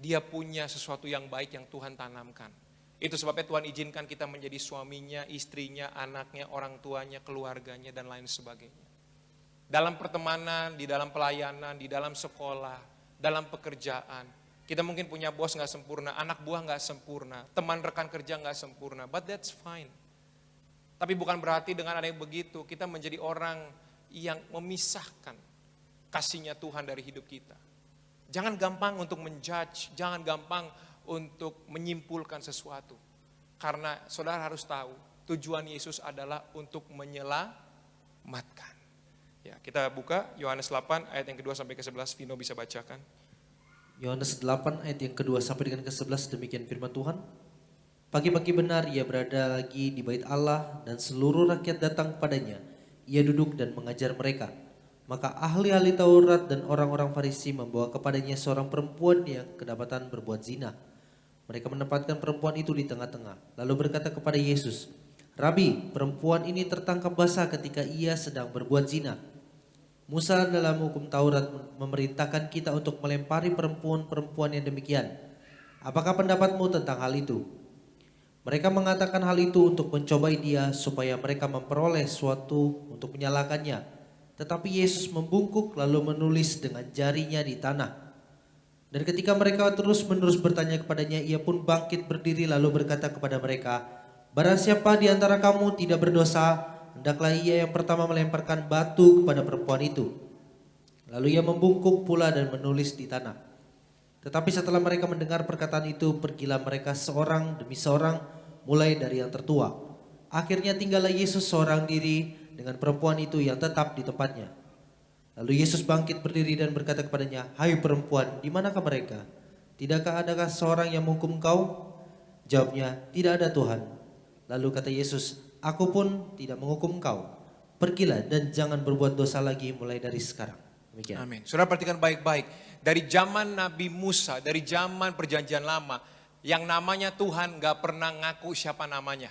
dia punya sesuatu yang baik yang Tuhan tanamkan. Itu sebabnya Tuhan izinkan kita menjadi suaminya, istrinya, anaknya, orang tuanya, keluarganya, dan lain sebagainya. Dalam pertemanan, di dalam pelayanan, di dalam sekolah, dalam pekerjaan. Kita mungkin punya bos gak sempurna, anak buah gak sempurna, teman rekan kerja gak sempurna, but that's fine. Tapi bukan berarti dengan ada yang begitu, kita menjadi orang yang memisahkan kasihnya Tuhan dari hidup kita. Jangan gampang untuk menjudge, jangan gampang untuk menyimpulkan sesuatu. Karena saudara harus tahu, tujuan Yesus adalah untuk menyelamatkan. Ya, kita buka Yohanes 8 ayat yang kedua sampai ke-11, Vino bisa bacakan. Yohanes 8 ayat yang kedua sampai dengan ke-11, demikian firman Tuhan. Pagi-pagi benar ia berada lagi di bait Allah dan seluruh rakyat datang kepadanya. Ia duduk dan mengajar mereka. Maka ahli-ahli Taurat dan orang-orang Farisi membawa kepadanya seorang perempuan yang kedapatan berbuat zina. Mereka menempatkan perempuan itu di tengah-tengah, lalu berkata kepada Yesus, Rabi, perempuan ini tertangkap basah ketika ia sedang berbuat zina. Musa dalam hukum Taurat memerintahkan kita untuk melempari perempuan-perempuan yang demikian. Apakah pendapatmu tentang hal itu? Mereka mengatakan hal itu untuk mencobai dia supaya mereka memperoleh suatu untuk menyalahkannya. Tetapi Yesus membungkuk lalu menulis dengan jarinya di tanah. Dan ketika mereka terus-menerus bertanya kepadanya, ia pun bangkit berdiri lalu berkata kepada mereka, Barang siapa di antara kamu tidak berdosa, hendaklah ia yang pertama melemparkan batu kepada perempuan itu. Lalu ia membungkuk pula dan menulis di tanah. Tetapi setelah mereka mendengar perkataan itu, pergilah mereka seorang demi seorang, mulai dari yang tertua. Akhirnya tinggallah Yesus seorang diri dengan perempuan itu yang tetap di tempatnya. Lalu Yesus bangkit berdiri dan berkata kepadanya, Hai perempuan, di manakah mereka? Tidakkah adakah seorang yang menghukum kau? Jawabnya, tidak ada Tuhan. Lalu kata Yesus, Aku pun tidak menghukum kau. Pergilah dan jangan berbuat dosa lagi mulai dari sekarang. Demikian. Amin. Saudara perhatikan baik-baik. Dari zaman Nabi Musa, dari zaman perjanjian lama, yang namanya Tuhan gak pernah ngaku siapa namanya.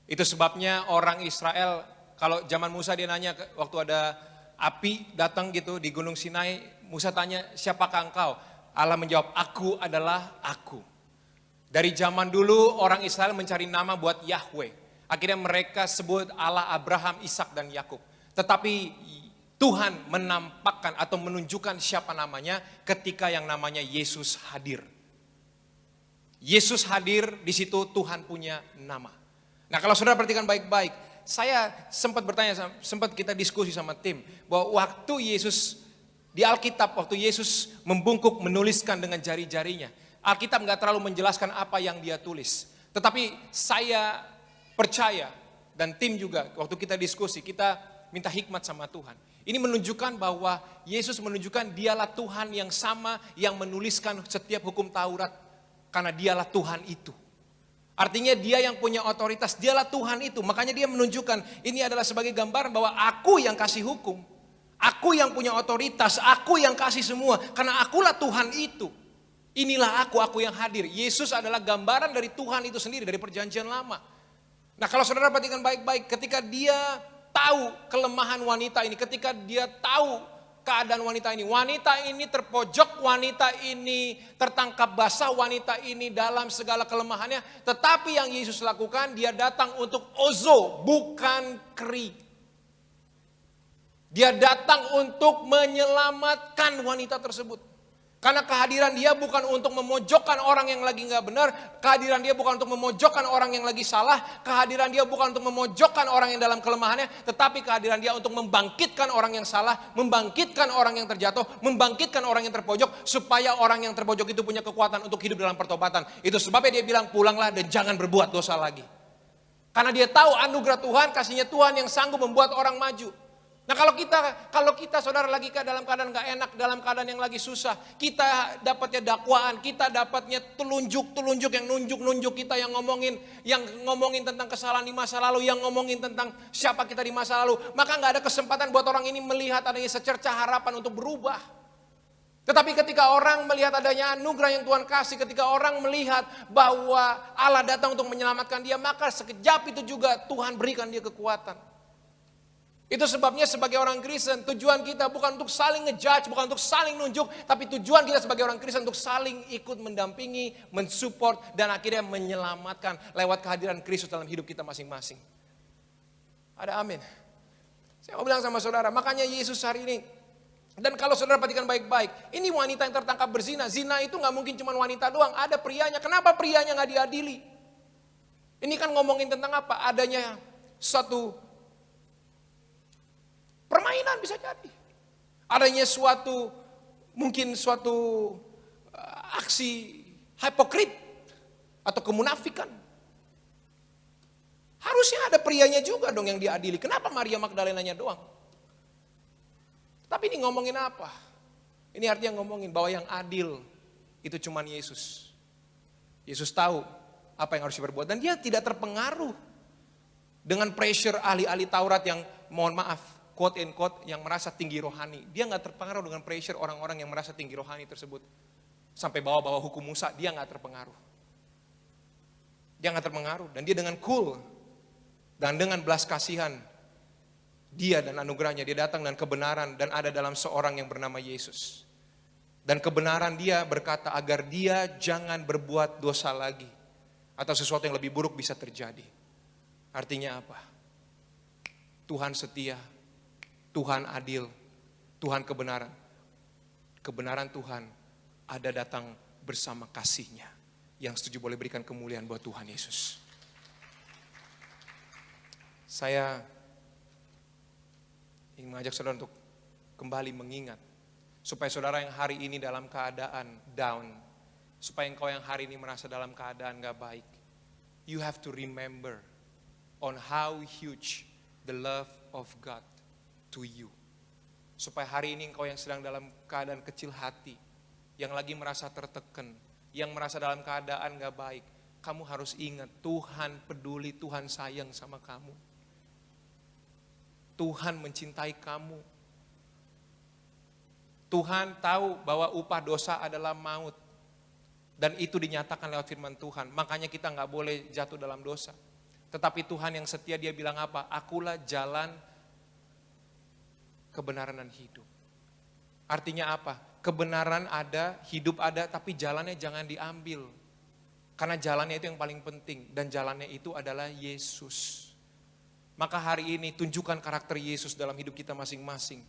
Itu sebabnya orang Israel, kalau zaman Musa dia nanya waktu ada api datang gitu di Gunung Sinai, Musa tanya, siapakah engkau? Allah menjawab, aku adalah aku. Dari zaman dulu orang Israel mencari nama buat Yahweh. Akhirnya mereka sebut Allah Abraham, Ishak dan Yakub. Tetapi Tuhan menampakkan atau menunjukkan siapa namanya ketika yang namanya Yesus hadir. Yesus hadir, di situ Tuhan punya nama. Nah kalau saudara perhatikan baik-baik, saya sempat bertanya, sempat kita diskusi sama tim, bahwa waktu Yesus di Alkitab, waktu Yesus membungkuk menuliskan dengan jari-jarinya, Alkitab gak terlalu menjelaskan apa yang dia tulis. Tetapi saya percaya, dan tim juga, waktu kita diskusi, kita minta hikmat sama Tuhan. Ini menunjukkan bahwa Yesus menunjukkan dialah Tuhan yang sama yang menuliskan setiap hukum Taurat. Karena dialah Tuhan itu. Artinya dia yang punya otoritas, dialah Tuhan itu. Makanya dia menunjukkan ini adalah sebagai gambaran bahwa aku yang kasih hukum. Aku yang punya otoritas, aku yang kasih semua. Karena akulah Tuhan itu. Inilah aku yang hadir. Yesus adalah gambaran dari Tuhan itu sendiri, dari perjanjian lama. Nah kalau saudara perhatikan baik-baik, ketika dia tahu kelemahan wanita ini, ketika dia tahu keadaan wanita ini terpojok, wanita ini tertangkap basah, wanita ini dalam segala kelemahannya. Tetapi yang Yesus lakukan, dia datang untuk ozo, bukan kri. Dia datang untuk menyelamatkan wanita tersebut. Karena kehadiran dia bukan untuk memojokkan orang yang lagi gak benar. Kehadiran dia bukan untuk memojokkan orang yang lagi salah. Kehadiran dia bukan untuk memojokkan orang yang dalam kelemahannya. Tetapi kehadiran dia untuk membangkitkan orang yang salah. Membangkitkan orang yang terjatuh. Membangkitkan orang yang terpojok. Supaya orang yang terpojok itu punya kekuatan untuk hidup dalam pertobatan. Itu sebabnya dia bilang pulanglah dan jangan berbuat dosa lagi. Karena dia tahu anugerah Tuhan, kasihnya Tuhan yang sanggup membuat orang maju. Nah kalau kita saudara lagi dalam keadaan gak enak, dalam keadaan yang lagi susah, kita dapatnya dakwaan, kita dapatnya telunjuk yang nunjuk kita, yang ngomongin tentang kesalahan di masa lalu, yang ngomongin tentang siapa kita di masa lalu, maka gak ada kesempatan buat orang ini melihat adanya secercah harapan untuk berubah. Tetapi ketika orang melihat adanya anugerah yang Tuhan kasih, ketika orang melihat bahwa Allah datang untuk menyelamatkan dia, maka sekejap itu juga Tuhan berikan dia kekuatan. Itu sebabnya sebagai orang Kristen, tujuan kita bukan untuk saling ngejudge, bukan untuk saling nunjuk, tapi tujuan kita sebagai orang Kristen untuk saling ikut mendampingi, mensupport, dan akhirnya menyelamatkan lewat kehadiran Kristus dalam hidup kita masing-masing. Ada amin. Saya mau bilang sama saudara, makanya Yesus hari ini, dan kalau saudara perhatikan baik-baik, ini wanita yang tertangkap berzina. Zina itu gak mungkin cuma wanita doang, ada prianya. Kenapa prianya gak diadili? Ini kan ngomongin tentang apa? Adanya suatu permainan bisa jadi. Adanya mungkin suatu aksi hipokrit atau kemunafikan. Harusnya ada prianya juga dong yang diadili. Kenapa Maria Magdalenanya doang? Tapi ini ngomongin apa? Ini artinya ngomongin bahwa yang adil itu cuman Yesus. Yesus tahu apa yang harus diperbuat dan dia tidak terpengaruh dengan pressure ahli-ahli Taurat yang mohon maaf, quote and quote, yang merasa tinggi rohani. Dia gak terpengaruh dengan pressure orang-orang yang merasa tinggi rohani tersebut. Sampai bawa-bawa hukum Musa, dia gak terpengaruh. Dia gak terpengaruh dan dia dengan cool dan dengan belas kasihan, dia dan anugerahnya, dia datang dan kebenaran dan ada dalam seorang yang bernama Yesus. Dan kebenaran dia berkata agar dia jangan berbuat dosa lagi. Atau sesuatu yang lebih buruk bisa terjadi. Artinya apa? Tuhan setia, Tuhan adil, Tuhan kebenaran. Kebenaran Tuhan ada datang bersama kasih-Nya. Yang setuju boleh berikan kemuliaan buat Tuhan Yesus. Saya ingin mengajak saudara untuk kembali mengingat. Supaya saudara yang hari ini dalam keadaan down. Supaya engkau yang hari ini merasa dalam keadaan gak baik. You have to remember on how huge the love of God to you. Supaya hari ini engkau yang sedang dalam keadaan kecil hati. Yang lagi merasa tertekan. Yang merasa dalam keadaan gak baik. Kamu harus ingat Tuhan peduli, Tuhan sayang sama kamu. Tuhan mencintai kamu. Tuhan tahu bahwa upah dosa adalah maut. Dan itu dinyatakan lewat firman Tuhan. Makanya kita gak boleh jatuh dalam dosa. Tetapi Tuhan yang setia, dia bilang apa? Akulah jalan, kebenaran dan hidup. Artinya apa? Kebenaran ada, hidup ada, tapi jalannya jangan diambil. Karena jalannya itu yang paling penting. Dan jalannya itu adalah Yesus. Maka hari ini tunjukkan karakter Yesus dalam hidup kita masing-masing.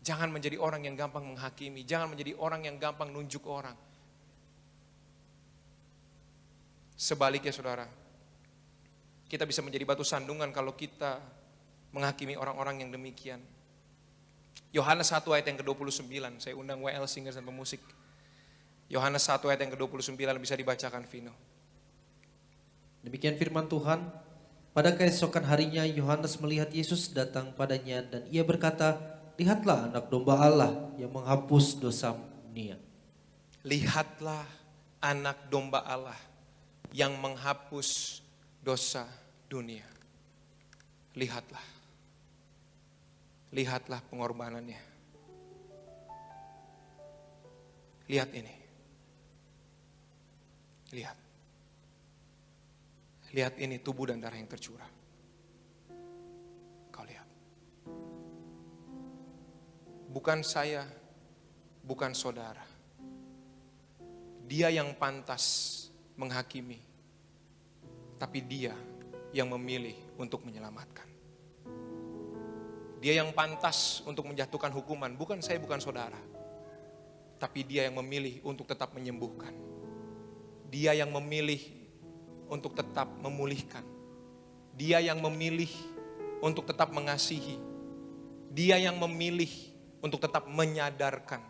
Jangan menjadi orang yang gampang menghakimi. Jangan menjadi orang yang gampang nunjuk orang. Sebaliknya saudara, kita bisa menjadi batu sandungan kalau kita menghakimi orang-orang yang demikian. Yohanes 1 ayat yang ke-29, saya undang WL Singers dan pemusik. Yohanes 1 ayat yang ke-29 bisa dibacakan Vino. Demikian firman Tuhan. Pada keesokan harinya Yohanes melihat Yesus datang padanya dan ia berkata, lihatlah anak domba Allah yang menghapus dosa dunia. Lihatlah anak domba Allah yang menghapus dosa dunia. Lihatlah. Lihatlah pengorbanannya. Lihat ini. Lihat. Lihat ini tubuh dan darah yang tercurah. Kau lihat. Bukan saya, bukan saudara. Dia yang pantas menghakimi. Tapi dia yang memilih untuk menyelamatkan. Dia yang pantas untuk menjatuhkan hukuman. Bukan saya, bukan saudara. Tapi dia yang memilih untuk tetap menyembuhkan. Dia yang memilih untuk tetap memulihkan. Dia yang memilih untuk tetap mengasihi. Dia yang memilih untuk tetap menyadarkan.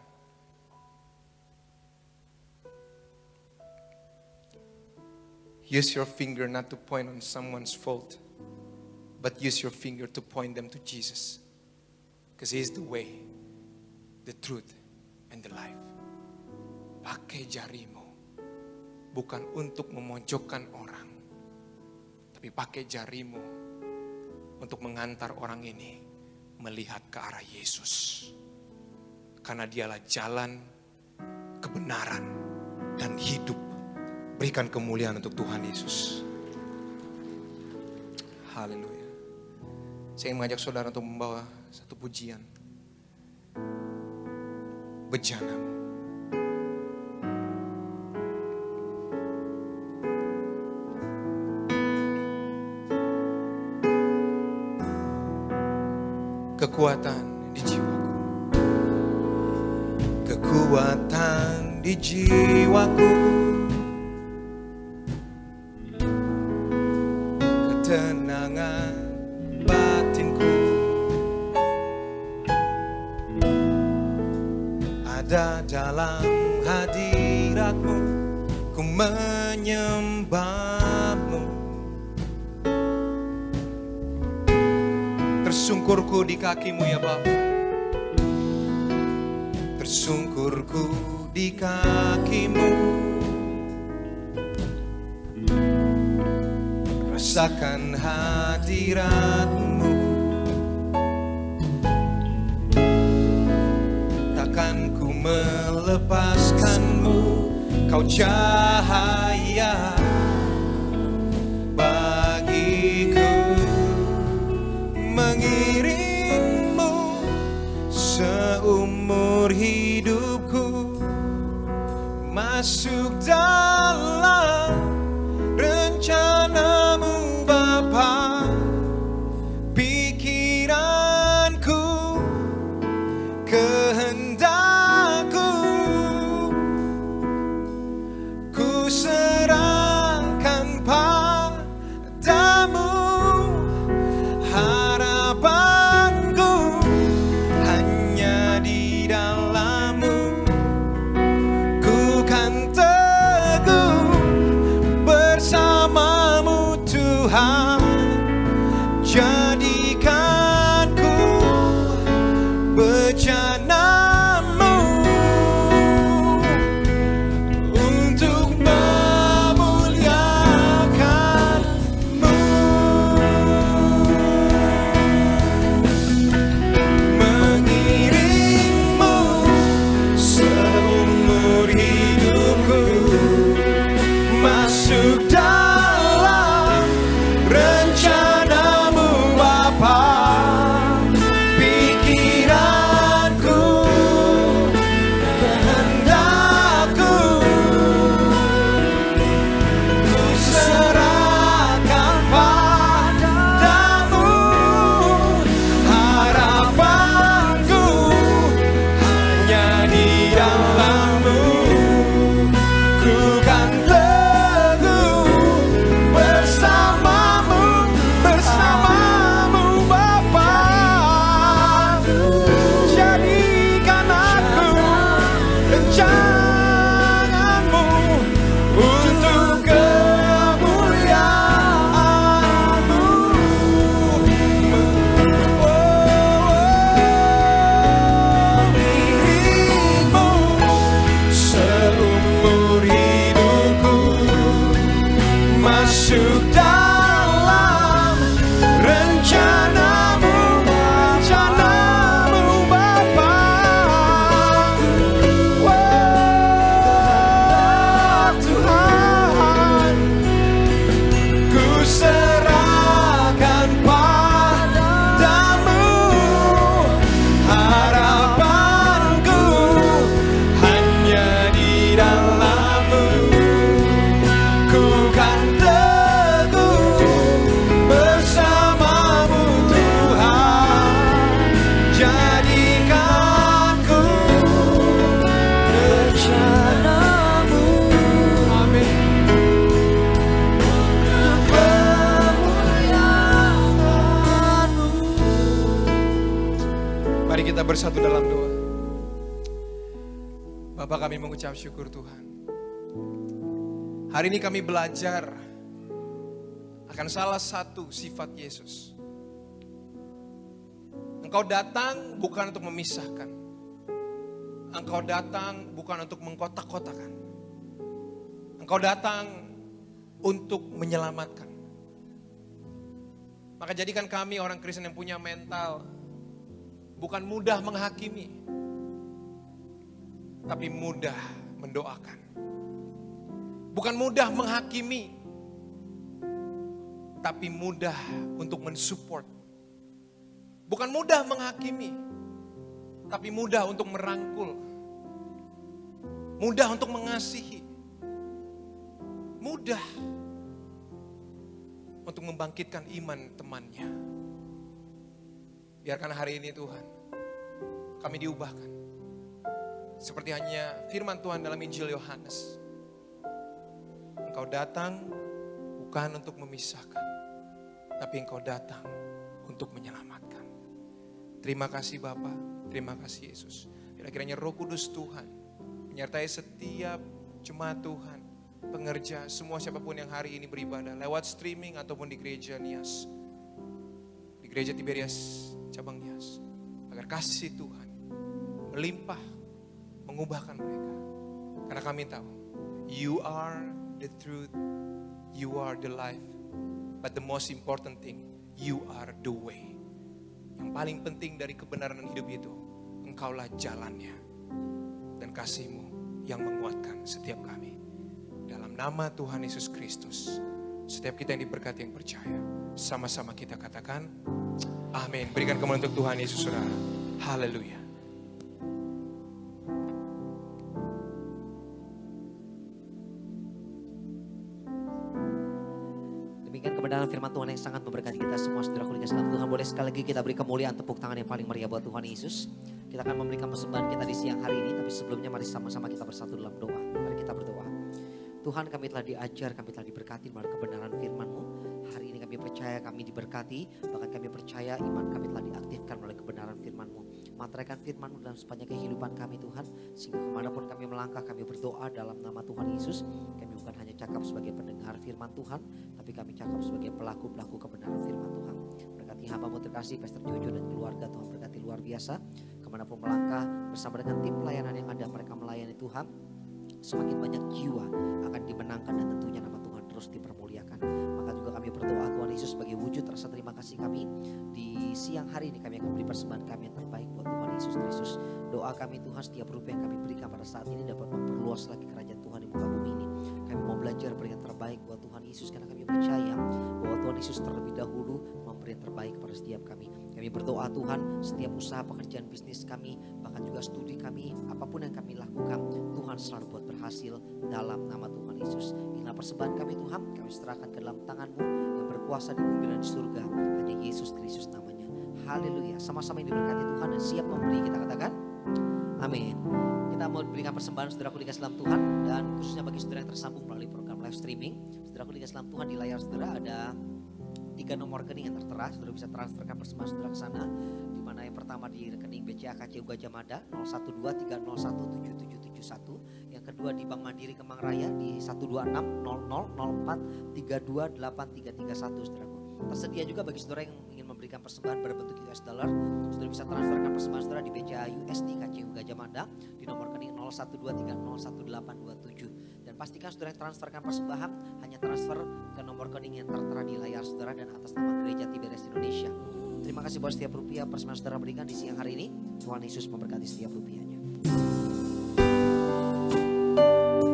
Use your finger not to point on someone's fault, but use your finger to point them to Jesus. Because He is the way, the truth, and the life. Pakai jarimu. Bukan untuk memojokkan orang. Tapi pakai jarimu untuk mengantar orang ini melihat ke arah Yesus. karena dialah jalan, kebenaran, dan hidup. Berikan kemuliaan untuk Tuhan Yesus. Haleluya. Saya ingin mengajak saudara untuk membawa satu pujian. Bejana. Kekuatan di jiwaku, kekuatan di jiwaku, ketenangan batinku, ada dalam hadirat-Mu, ku menyembah-Mu. Tersungkurku di kaki-Mu ya Bapa, tersungkurku di kaki-Mu, rasakan hadirat-Mu, takkan ku melepaskan-Mu, Kau cahaya bagiku. Mengiringmu seumur hidupku, masuk dalam rencana-Mu Bapa. Pikiranku, kehendakku, ku serahkan padamu. Harapanku hanya di dalam-Mu, ku kan teguh bersama-Mu Tuhan. Jadikan ku bejana-Mu untuk memuliakan-Mu. Mengiringmu seumur hidupku, masuk dalam rencana-Mu Bapa. Pikiranku, kehendakku, ku serahkan padamu. Harapanku hanya di dalam-Mu, ku kan teguh bersama-Mu, bersama-Mu Bapa. Jadikan aku rencana-Mu untuk kemuliaan-Mu. Dirimu seumur hidupku, masuk dalam rencana-Mu, rencana-Mu Bapa. Tuhan, ku serahkan padamu. Harapanku hanya di dalam-Mu, ku kan teguh bersama-Mu Tuhan. Jadikan ku rencana-Mu, amin, untuk kemuliaan-Mu. Mari kita bersatu dalam doa. Bapa, kami mengucap syukur Tuhan. Hari ini kami belajar akan salah satu sifat Yesus. Engkau datang bukan untuk memisahkan. Engkau datang bukan untuk mengkotak-kotakan. Engkau datang untuk menyelamatkan. Maka jadikan kami orang Kristen yang punya mental bukan mudah menghakimi, tapi mudah mendoakan. Bukan mudah menghakimi, tapi mudah untuk mensupport. Bukan mudah menghakimi, tapi mudah untuk merangkul. Mudah untuk mengasihi. Mudah untuk membangkitkan iman temannya. Biarkan hari ini Tuhan, kami diubahkan. Seperti hanya firman Tuhan dalam Injil Yohanes. Engkau datang bukan untuk memisahkan, tapi Engkau datang untuk menyelamatkan. Terima kasih Bapa, terima kasih Yesus. Kiranya Roh Kudus Tuhan menyertai setiap jemaat Tuhan, pengerja, semua siapapun yang hari ini beribadah lewat streaming ataupun di gereja Nias, di gereja Tiberias cabang Nias, agar kasih Tuhan melimpah mengubahkan mereka. Karena kami tahu You are the truth, You are the life, but the most important thing, You are the way. Yang paling penting dari kebenaran dan hidup itu, Engkaulah jalannya dan kasih-Mu yang menguatkan setiap kami. Dalam nama Tuhan Yesus Kristus, setiap kita yang diberkati yang percaya, sama-sama kita katakan amin. Berikan kemuliaan untuk Tuhan Yesus, saudara. Haleluya. Demikian kebenaran firman Tuhan yang sangat memberkati kita semua, saudaraku di dalam Tuhan. Boleh sekali lagi kita beri kemuliaan, tepuk tangan yang paling meriah buat Tuhan Yesus. Kita akan memberikan persembahan kita di siang hari ini, tapi sebelumnya mari sama-sama kita bersatu dalam doa. Mari kita berdoa. Tuhan, kami telah diajar, kami telah diberkati melalui kebenaran firman-Mu. Hari ini kami percaya kami diberkati, bahkan kami percaya iman kami telah diaktifkan melalui kebenaran firman-Mu. Materaikan firman-Mu dalam sepanjang kehidupan kami Tuhan, sehingga kemanapun kami melangkah, kami berdoa dalam nama Tuhan Yesus. Kami bukan hanya cakap sebagai pendengar firman Tuhan, tapi kami cakap sebagai pelaku-pelaku kebenaran firman Tuhan. Berkati hamba-Mu terkasih, Pastor Jojo dan keluarga Tuhan, berkati luar biasa. Kemanapun melangkah bersama dengan tim pelayanan yang ada, mereka melayani Tuhan. Semakin banyak jiwa akan dimenangkan dan tentunya nama Tuhan terus dipermuliakan. Maka juga kami berdoa Tuhan Yesus sebagai wujud rasa terima kasih kami. Di siang hari ini kami akan beri persembahan kami yang terbaik buat Tuhan Yesus Kristus. Doa kami Tuhan, setiap rupiah yang kami berikan pada saat ini dapat memperluas lagi kerajaan Tuhan di muka bumi ini. Kami mau belajar beri yang terbaik buat Tuhan Yesus, karena kami percaya bahwa Tuhan Yesus terlebih dahulu memberi yang terbaik kepada setiap kami. Kami berdoa Tuhan, setiap usaha pekerjaan bisnis kami, bahkan juga studi kami, apapun yang kami lakukan, Tuhan selalu buat berhasil dalam nama Tuhan Yesus. Inilah persembahan kami Tuhan, kami serahkan ke dalam tangan-Mu yang berkuasa di bumi dan di surga. Hanya Yesus Kristus namanya. Haleluya. Sama-sama yang diberkati Tuhan dan siap memberi, kita katakan amin. Kita mau berikan persembahan saudaraku dikasih dalam Tuhan, dan khususnya bagi saudara yang tersambung melalui program live streaming. Saudaraku dikasih dalam Tuhan, di layar saudara ada 3 nomor rekening yang tertera. Saudara bisa transferkan persembahan saudara ke sana, di mana yang pertama di rekening BCA KCU Gajah Mada 0123017771, yang kedua di Bank Mandiri Kemang Raya di 1260004328331. Saudaraku, tersedia juga bagi saudara yang ingin memberikan persembahan berbentuk US dollar. Saudara bisa transferkan persembahan saudara di BCA USD KCU Gajah Mada di nomor rekening 0123011827. Dan pastikan saudara yang transferkan persembahan hanya transfer ke nomor rekening yang tertera di layar saudara dan atas nama Gereja Tiberias Indonesia. Terima kasih buat setiap rupiah persembahan saudara berikan di siang hari ini. Tuhan Yesus memberkati setiap rupiahnya.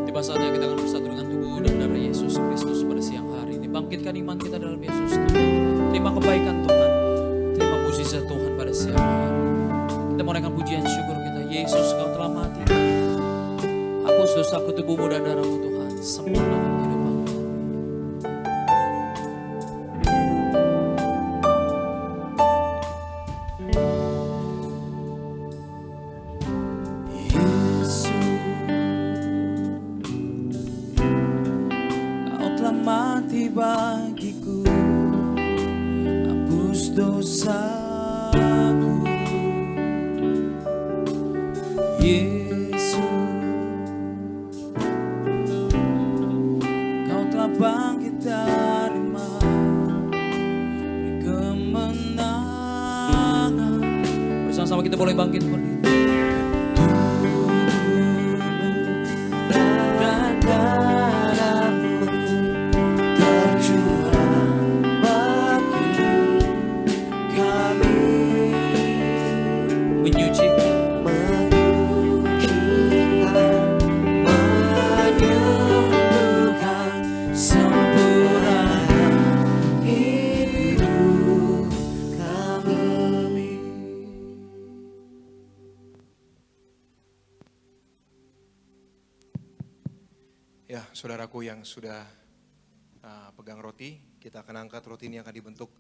Tiba saatnya kita akan bersatu dengan tubuh dan darah Yesus Kristus pada siang hari ini. Bangkitkan iman kita dalam Yesus. Terima kebaikan Tuhan, terima mujizat Tuhan pada siang hari. Kita menaikkan pujian syukur kita. Yesus, Kau telah mati. Hapus dosaku, tubuhmu dan darahmu Tuhan, sempurnakan kehidupanku. Yesus, Kau telah mati bagiku, hapus dosaku. Yesus, Kau telah bangkit dari mati, kemenangan. Bersama-sama kita boleh bangkit berdiri. Dan darahmu tercurah bagi kami, menyucikan saudaraku yang sudah pegang roti, kita akan angkat roti ini akan dibentuk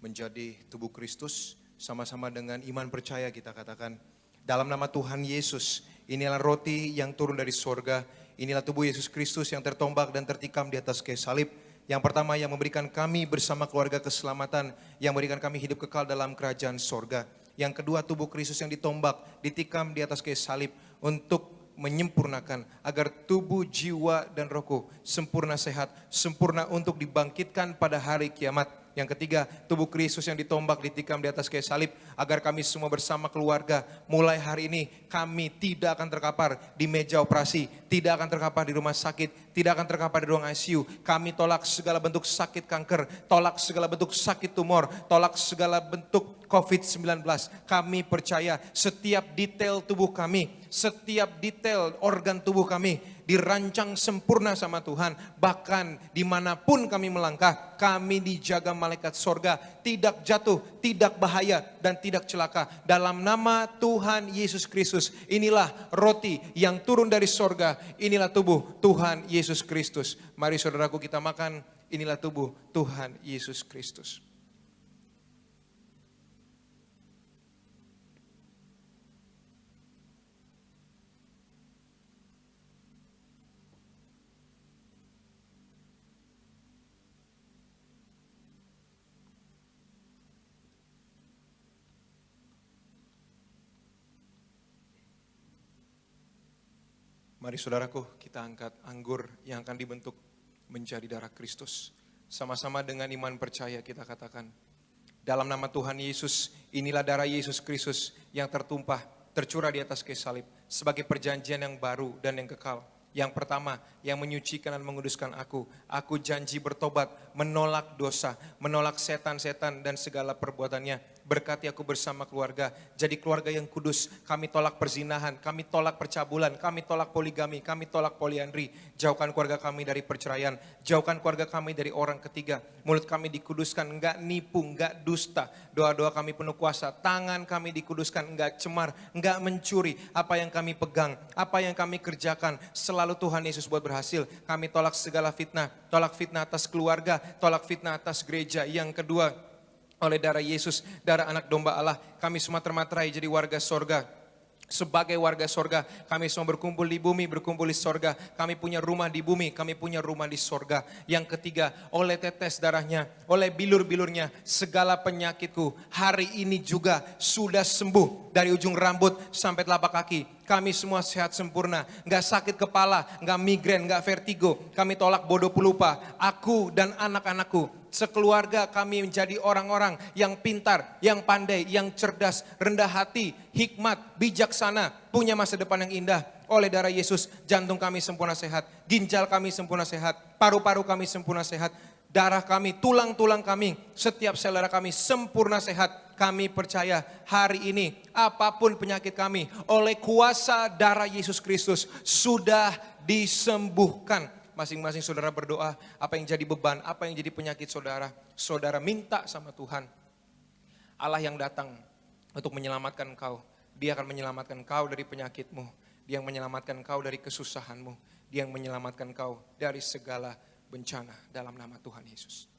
menjadi tubuh Kristus. Sama-sama dengan iman percaya kita katakan, dalam nama Tuhan Yesus, inilah roti yang turun dari sorga, inilah tubuh Yesus Kristus yang tertombak dan tertikam di atas kayu salib. Yang pertama yang memberikan kami bersama keluarga keselamatan, yang memberikan kami hidup kekal dalam kerajaan sorga. Yang kedua, tubuh Kristus yang ditombak, ditikam di atas kayu salib untuk menyempurnakan agar tubuh, jiwa, dan rohku sempurna sehat, sempurna untuk dibangkitkan pada hari kiamat. Yang ketiga, tubuh Kristus yang ditombak, ditikam di atas kayu salib agar kami semua bersama keluarga mulai hari ini kami tidak akan terkapar di meja operasi, tidak akan terkapar di rumah sakit, tidak akan terkapar di ruang ICU. Kami tolak segala bentuk sakit kanker, tolak segala bentuk sakit tumor, tolak segala bentuk COVID-19. Kami percaya setiap detail tubuh kami, setiap detail organ tubuh kami dirancang sempurna sama Tuhan. Bahkan dimanapun kami melangkah, kami dijaga malaikat sorga, tidak jatuh, tidak bahaya, dan tidak celaka. Dalam nama Tuhan Yesus Kristus, inilah roti yang turun dari sorga, inilah tubuh Tuhan Yesus Kristus. Mari saudaraku kita makan, inilah tubuh Tuhan Yesus Kristus. Mari saudaraku kita angkat anggur yang akan dibentuk menjadi darah Kristus. Sama-sama dengan iman percaya kita katakan, dalam nama Tuhan Yesus, inilah darah Yesus Kristus yang tertumpah, tercurah di atas kayu salib sebagai perjanjian yang baru dan yang kekal. Yang pertama, yang menyucikan dan menguduskan aku. Aku janji bertobat, menolak dosa, menolak setan-setan dan segala perbuatannya. Berkati aku bersama keluarga, jadi keluarga yang kudus. Kami tolak perzinahan, kami tolak percabulan, kami tolak poligami, kami tolak poliandri. Jauhkan keluarga kami dari perceraian, jauhkan keluarga kami dari orang ketiga. Mulut kami dikuduskan, enggak nipu, enggak dusta. Doa-doa kami penuh kuasa, tangan kami dikuduskan, enggak cemar, enggak mencuri. Apa yang kami pegang, apa yang kami kerjakan, selalu Tuhan Yesus buat berhasil. Kami tolak segala fitnah, tolak fitnah atas keluarga, tolak fitnah atas gereja. Yang kedua, oleh darah Yesus, darah anak domba Allah, kami semua termaterai jadi warga sorga. Sebagai warga sorga, kami semua berkumpul di bumi, berkumpul di sorga. Kami punya rumah di bumi, kami punya rumah di sorga. Yang ketiga, oleh tetes darahnya, oleh bilur-bilurnya, segala penyakitku hari ini juga sudah sembuh. Dari ujung rambut sampai telapak kaki, kami semua sehat sempurna. Gak sakit kepala, gak migrain, gak vertigo. Kami tolak bodoh pelupa. Aku dan anak-anakku, sekeluarga kami menjadi orang-orang yang pintar, yang pandai, yang cerdas, rendah hati, hikmat, bijaksana, punya masa depan yang indah. Oleh darah Yesus, jantung kami sempurna sehat, ginjal kami sempurna sehat, paru-paru kami sempurna sehat, darah kami, tulang-tulang kami, setiap sel darah kami sempurna sehat. Kami percaya hari ini apapun penyakit kami oleh kuasa darah Yesus Kristus sudah disembuhkan. Masing-masing saudara berdoa, apa yang jadi beban, apa yang jadi penyakit saudara, saudara minta sama Tuhan. Allah yang datang untuk menyelamatkan kau, Dia akan menyelamatkan kau dari penyakitmu, Dia yang menyelamatkan kau dari kesusahanmu, Dia yang menyelamatkan kau dari segala bencana dalam nama Tuhan Yesus.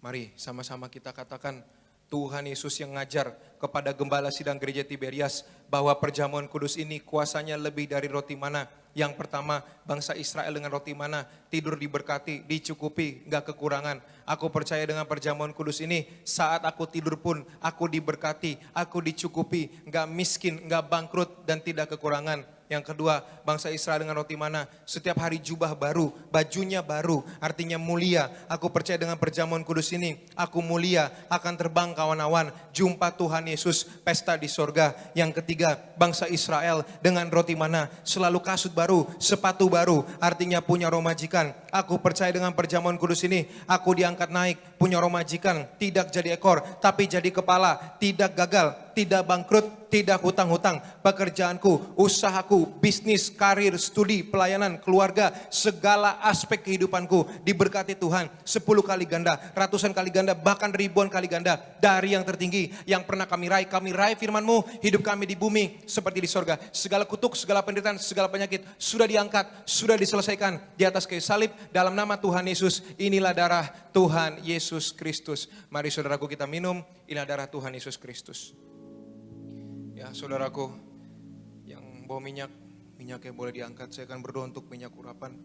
Mari sama-sama kita katakan, Tuhan Yesus yang ngajar kepada gembala sidang gereja Tiberias bahwa perjamuan kudus ini kuasanya lebih dari roti mana. Yang pertama, bangsa Israel dengan roti mana tidur diberkati, dicukupi, gak kekurangan. Aku percaya dengan perjamuan kudus ini, saat aku tidur pun aku diberkati, aku dicukupi, gak miskin, gak bangkrut, dan tidak kekurangan. Yang kedua, bangsa Israel dengan roti mana, setiap hari jubah baru, bajunya baru, artinya mulia. Aku percaya dengan perjamuan kudus ini, aku mulia, akan terbang kawan-kawan, jumpa Tuhan Yesus, pesta di sorga. Yang ketiga, bangsa Israel dengan roti mana, selalu kasut baru, sepatu baru, artinya punya rumah majikan. Aku percaya dengan perjamuan kudus ini, aku diangkat naik, punya roh majikan, tidak jadi ekor, tapi jadi kepala, tidak gagal, tidak bangkrut, tidak hutang-hutang. Pekerjaanku, usahaku, bisnis, karir, studi, pelayanan, keluarga, segala aspek kehidupanku diberkati Tuhan 10 kali ganda, ratusan kali ganda, bahkan ribuan kali ganda dari yang tertinggi yang pernah kami raih firman-Mu, hidup kami di bumi seperti di sorga. Segala kutuk, segala penderitaan, segala penyakit sudah diangkat, sudah diselesaikan di atas kayu salib dalam nama Tuhan Yesus. Inilah darah Tuhan Yesus Kristus. Mari saudaraku kita minum, inilah darah Tuhan Yesus Kristus. Ya saudaraku yang bawa minyaknya boleh diangkat. Saya akan berdoa untuk minyak urapan.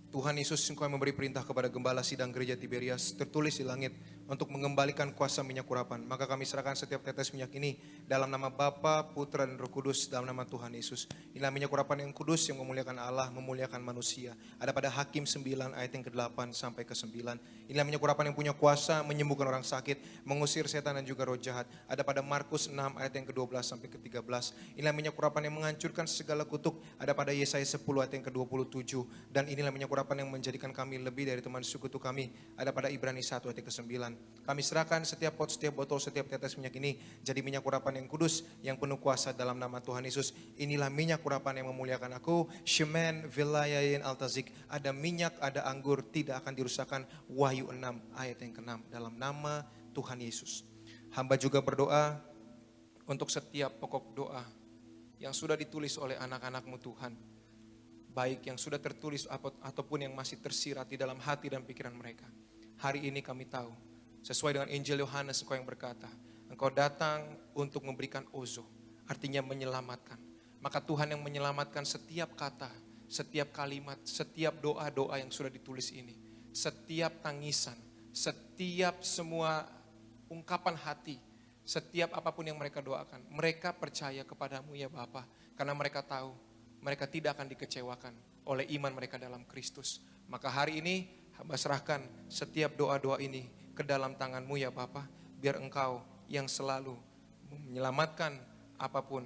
Tuhan Yesus, Engkau yang memberi perintah kepada gembala sidang gereja Tiberias, tertulis di langit untuk mengembalikan kuasa minyak urapan. Maka kami serahkan setiap tetes minyak ini dalam nama Bapa, Putra dan Roh Kudus, dalam nama Tuhan Yesus. Inilah minyak urapan yang kudus yang memuliakan Allah, memuliakan manusia. Ada pada Hakim 9 ayat yang ke-8 sampai ke-9. Inilah minyak urapan yang punya kuasa menyembuhkan orang sakit, mengusir setan dan juga roh jahat. Ada pada Markus 6 ayat yang ke-12 sampai ke-13. Inilah minyak urapan yang menghancurkan segala kutuk. Ada pada Yesaya 10 ayat yang ke-27. Dan inilah minyak urapan yang menjadikan kami lebih dari teman sekutu kami. Ada pada Ibrani 1 ayat yang ke-9. Kami serahkan setiap pot, setiap botol, setiap tetes minyak ini jadi minyak urapan yang kudus, yang penuh kuasa dalam nama Tuhan Yesus. Inilah minyak urapan yang memuliakan aku. Shemen Vilayayin Altazik. Ada minyak, ada anggur, tidak akan dirusakkan. Wahyu 6 ayat yang ke-6 dalam nama Tuhan Yesus. Hamba juga berdoa untuk setiap pokok doa yang sudah ditulis oleh anak-anak-Mu Tuhan. Baik yang sudah tertulis ataupun yang masih tersirat di dalam hati dan pikiran mereka. Hari ini kami tahu, sesuai dengan Injil Yohanes Engkau yang berkata, Engkau datang untuk memberikan ozo, artinya menyelamatkan. Maka Tuhan yang menyelamatkan setiap kata, setiap kalimat, setiap doa-doa yang sudah ditulis ini. Setiap tangisan, setiap semua ungkapan hati, setiap apapun yang mereka doakan. Mereka percaya kepadamu ya Bapa, karena mereka tahu mereka tidak akan dikecewakan oleh iman mereka dalam Kristus. Maka hari ini hamba serahkan setiap doa-doa ini ke dalam tangan-Mu ya Bapa. Biar Engkau yang selalu menyelamatkan apapun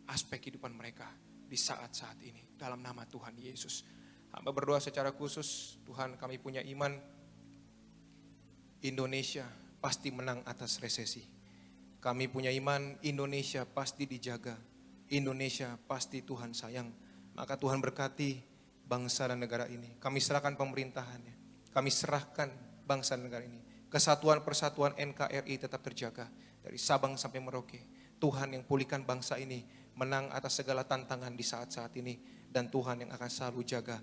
aspek kehidupan mereka di saat-saat ini. Dalam nama Tuhan Yesus. Hamba berdoa secara khusus, Tuhan kami punya iman Indonesia pasti menang atas resesi. Kami punya iman Indonesia pasti dijaga. Indonesia pasti Tuhan sayang. Maka Tuhan berkati bangsa dan negara ini. Kami serahkan pemerintahannya. Kami serahkan bangsa dan negara ini. Kesatuan persatuan NKRI tetap terjaga. Dari Sabang sampai Merauke. Tuhan yang pulihkan bangsa ini. Menang atas segala tantangan di saat-saat ini. Dan Tuhan yang akan selalu jaga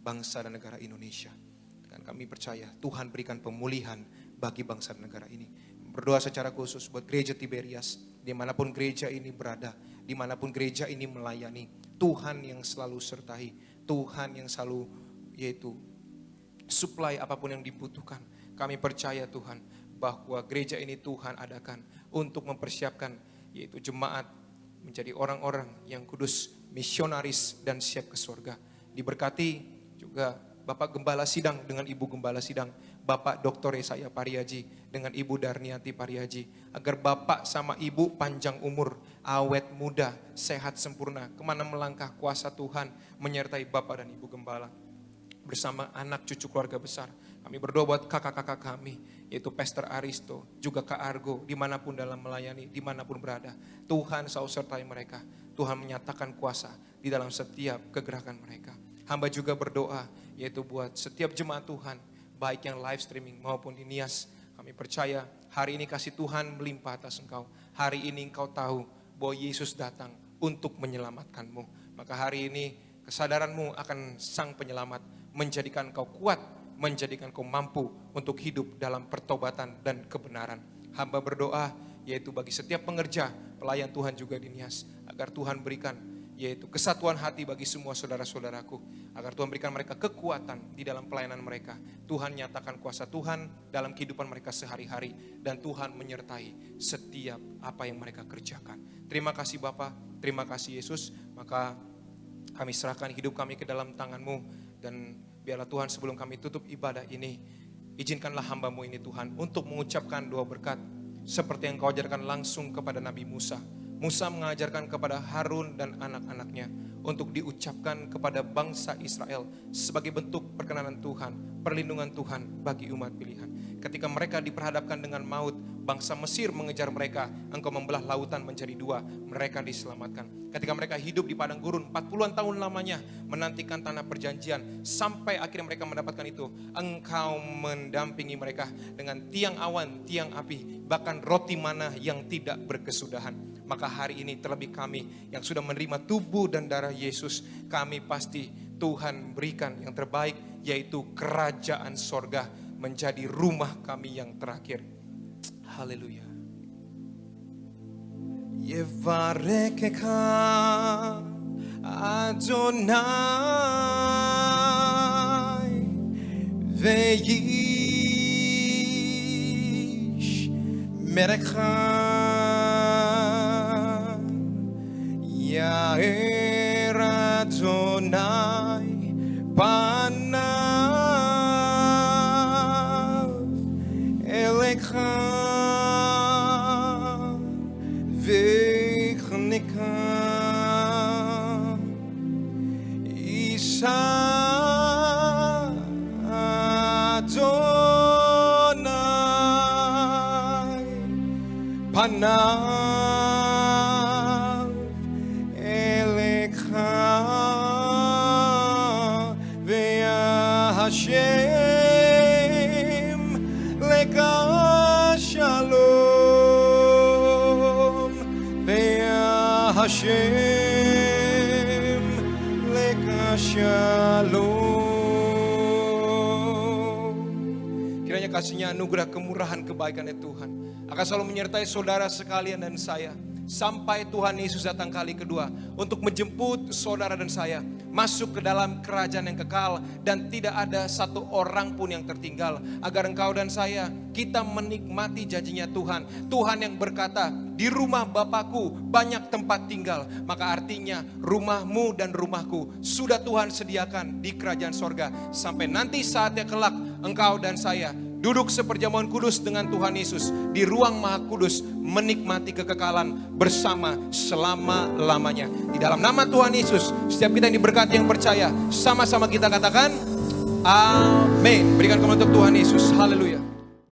bangsa dan negara Indonesia. Dan kami percaya Tuhan berikan pemulihan bagi bangsa dan negara ini. Berdoa secara khusus buat gereja Tiberias. Dimanapun gereja ini berada. Dimanapun gereja ini melayani, Tuhan yang selalu sertai, Tuhan yang selalu yaitu supply apapun yang dibutuhkan. Kami percaya Tuhan bahwa gereja ini Tuhan adakan untuk mempersiapkan yaitu jemaat menjadi orang-orang yang kudus, misionaris dan siap ke surga. Diberkati juga Bapak Gembala Sidang dengan Ibu Gembala Sidang, Bapak Dr. Yesaya Pariaji dengan Ibu Darniati Pariaji. Agar Bapak sama Ibu panjang umur, awet muda, sehat sempurna. Kemana melangkah kuasa Tuhan menyertai Bapak dan Ibu Gembala. Bersama anak cucu keluarga besar. Kami berdoa buat kakak-kakak kami, yaitu Pastor Aristo, juga Kak Argo, dimanapun dalam melayani, dimanapun berada. Tuhan selalu sertai mereka. Tuhan menyatakan kuasa di dalam setiap kegerakan mereka. Hamba juga berdoa, yaitu buat setiap jemaat Tuhan, baik yang live streaming maupun di Nias. Kami percaya hari ini kasih Tuhan melimpah atas engkau. Hari ini engkau tahu bahwa Yesus datang untuk menyelamatkanmu. Maka hari ini kesadaranmu akan Sang Penyelamat menjadikan engkau kuat, menjadikan engkau mampu untuk hidup dalam pertobatan dan kebenaran. Hamba berdoa yaitu bagi setiap pengerja, pelayan Tuhan juga di Nias, agar Tuhan berikan yaitu kesatuan hati bagi semua saudara-saudaraku. Agar Tuhan berikan mereka kekuatan di dalam pelayanan mereka. Tuhan nyatakan kuasa Tuhan dalam kehidupan mereka sehari-hari. Dan Tuhan menyertai setiap apa yang mereka kerjakan. Terima kasih Bapa, terima kasih Yesus. Maka kami serahkan hidup kami ke dalam tangan-Mu. Dan biarlah Tuhan sebelum kami tutup ibadah ini, izinkanlah hamba-Mu ini Tuhan untuk mengucapkan doa berkat. Seperti yang Kau ajarkan langsung kepada Nabi Musa. Musa mengajarkan kepada Harun dan anak-anaknya untuk diucapkan kepada bangsa Israel sebagai bentuk perkenanan Tuhan, perlindungan Tuhan bagi umat pilihan. Ketika mereka diperhadapkan dengan maut, bangsa Mesir mengejar mereka, engkau membelah lautan menjadi dua, mereka diselamatkan. Ketika mereka hidup di padang gurun 40-an tahun lamanya menantikan tanah perjanjian, sampai akhirnya mereka mendapatkan itu, engkau mendampingi mereka dengan tiang awan, tiang api, bahkan roti mana yang tidak berkesudahan. Maka hari ini terlebih kami yang sudah menerima tubuh dan darah Yesus, kami pasti Tuhan berikan yang terbaik, yaitu kerajaan sorga menjadi rumah kami yang terakhir. Haleluya. Yevarekeka Adonai veish merecha Yair Adonai panav elecha v'chnika Isha Adonai panav Hashem leka shalom, ve'ah Hashem leka shalom. Kiranya kasihnya, anugerah, kemurahan, kebaikannya Tuhan akan selalu menyertai saudara sekalian dan saya sampai Tuhan Yesus datang kali kedua untuk menjemput saudara dan saya masuk ke dalam kerajaan yang kekal, dan tidak ada satu orang pun yang tertinggal, agar engkau dan saya kita menikmati janjinya Tuhan. Tuhan yang berkata, di rumah Bapakku banyak tempat tinggal, maka artinya rumahmu dan rumahku sudah Tuhan sediakan di kerajaan sorga. Sampai nanti saatnya kelak engkau dan saya duduk seperjamuan kudus dengan Tuhan Yesus di ruang maha kudus, menikmati kekekalan bersama selama-lamanya. Di dalam nama Tuhan Yesus, setiap kita yang diberkati, yang percaya, sama-sama kita katakan amin. Berikan kemuliaan untuk Tuhan Yesus. Haleluya.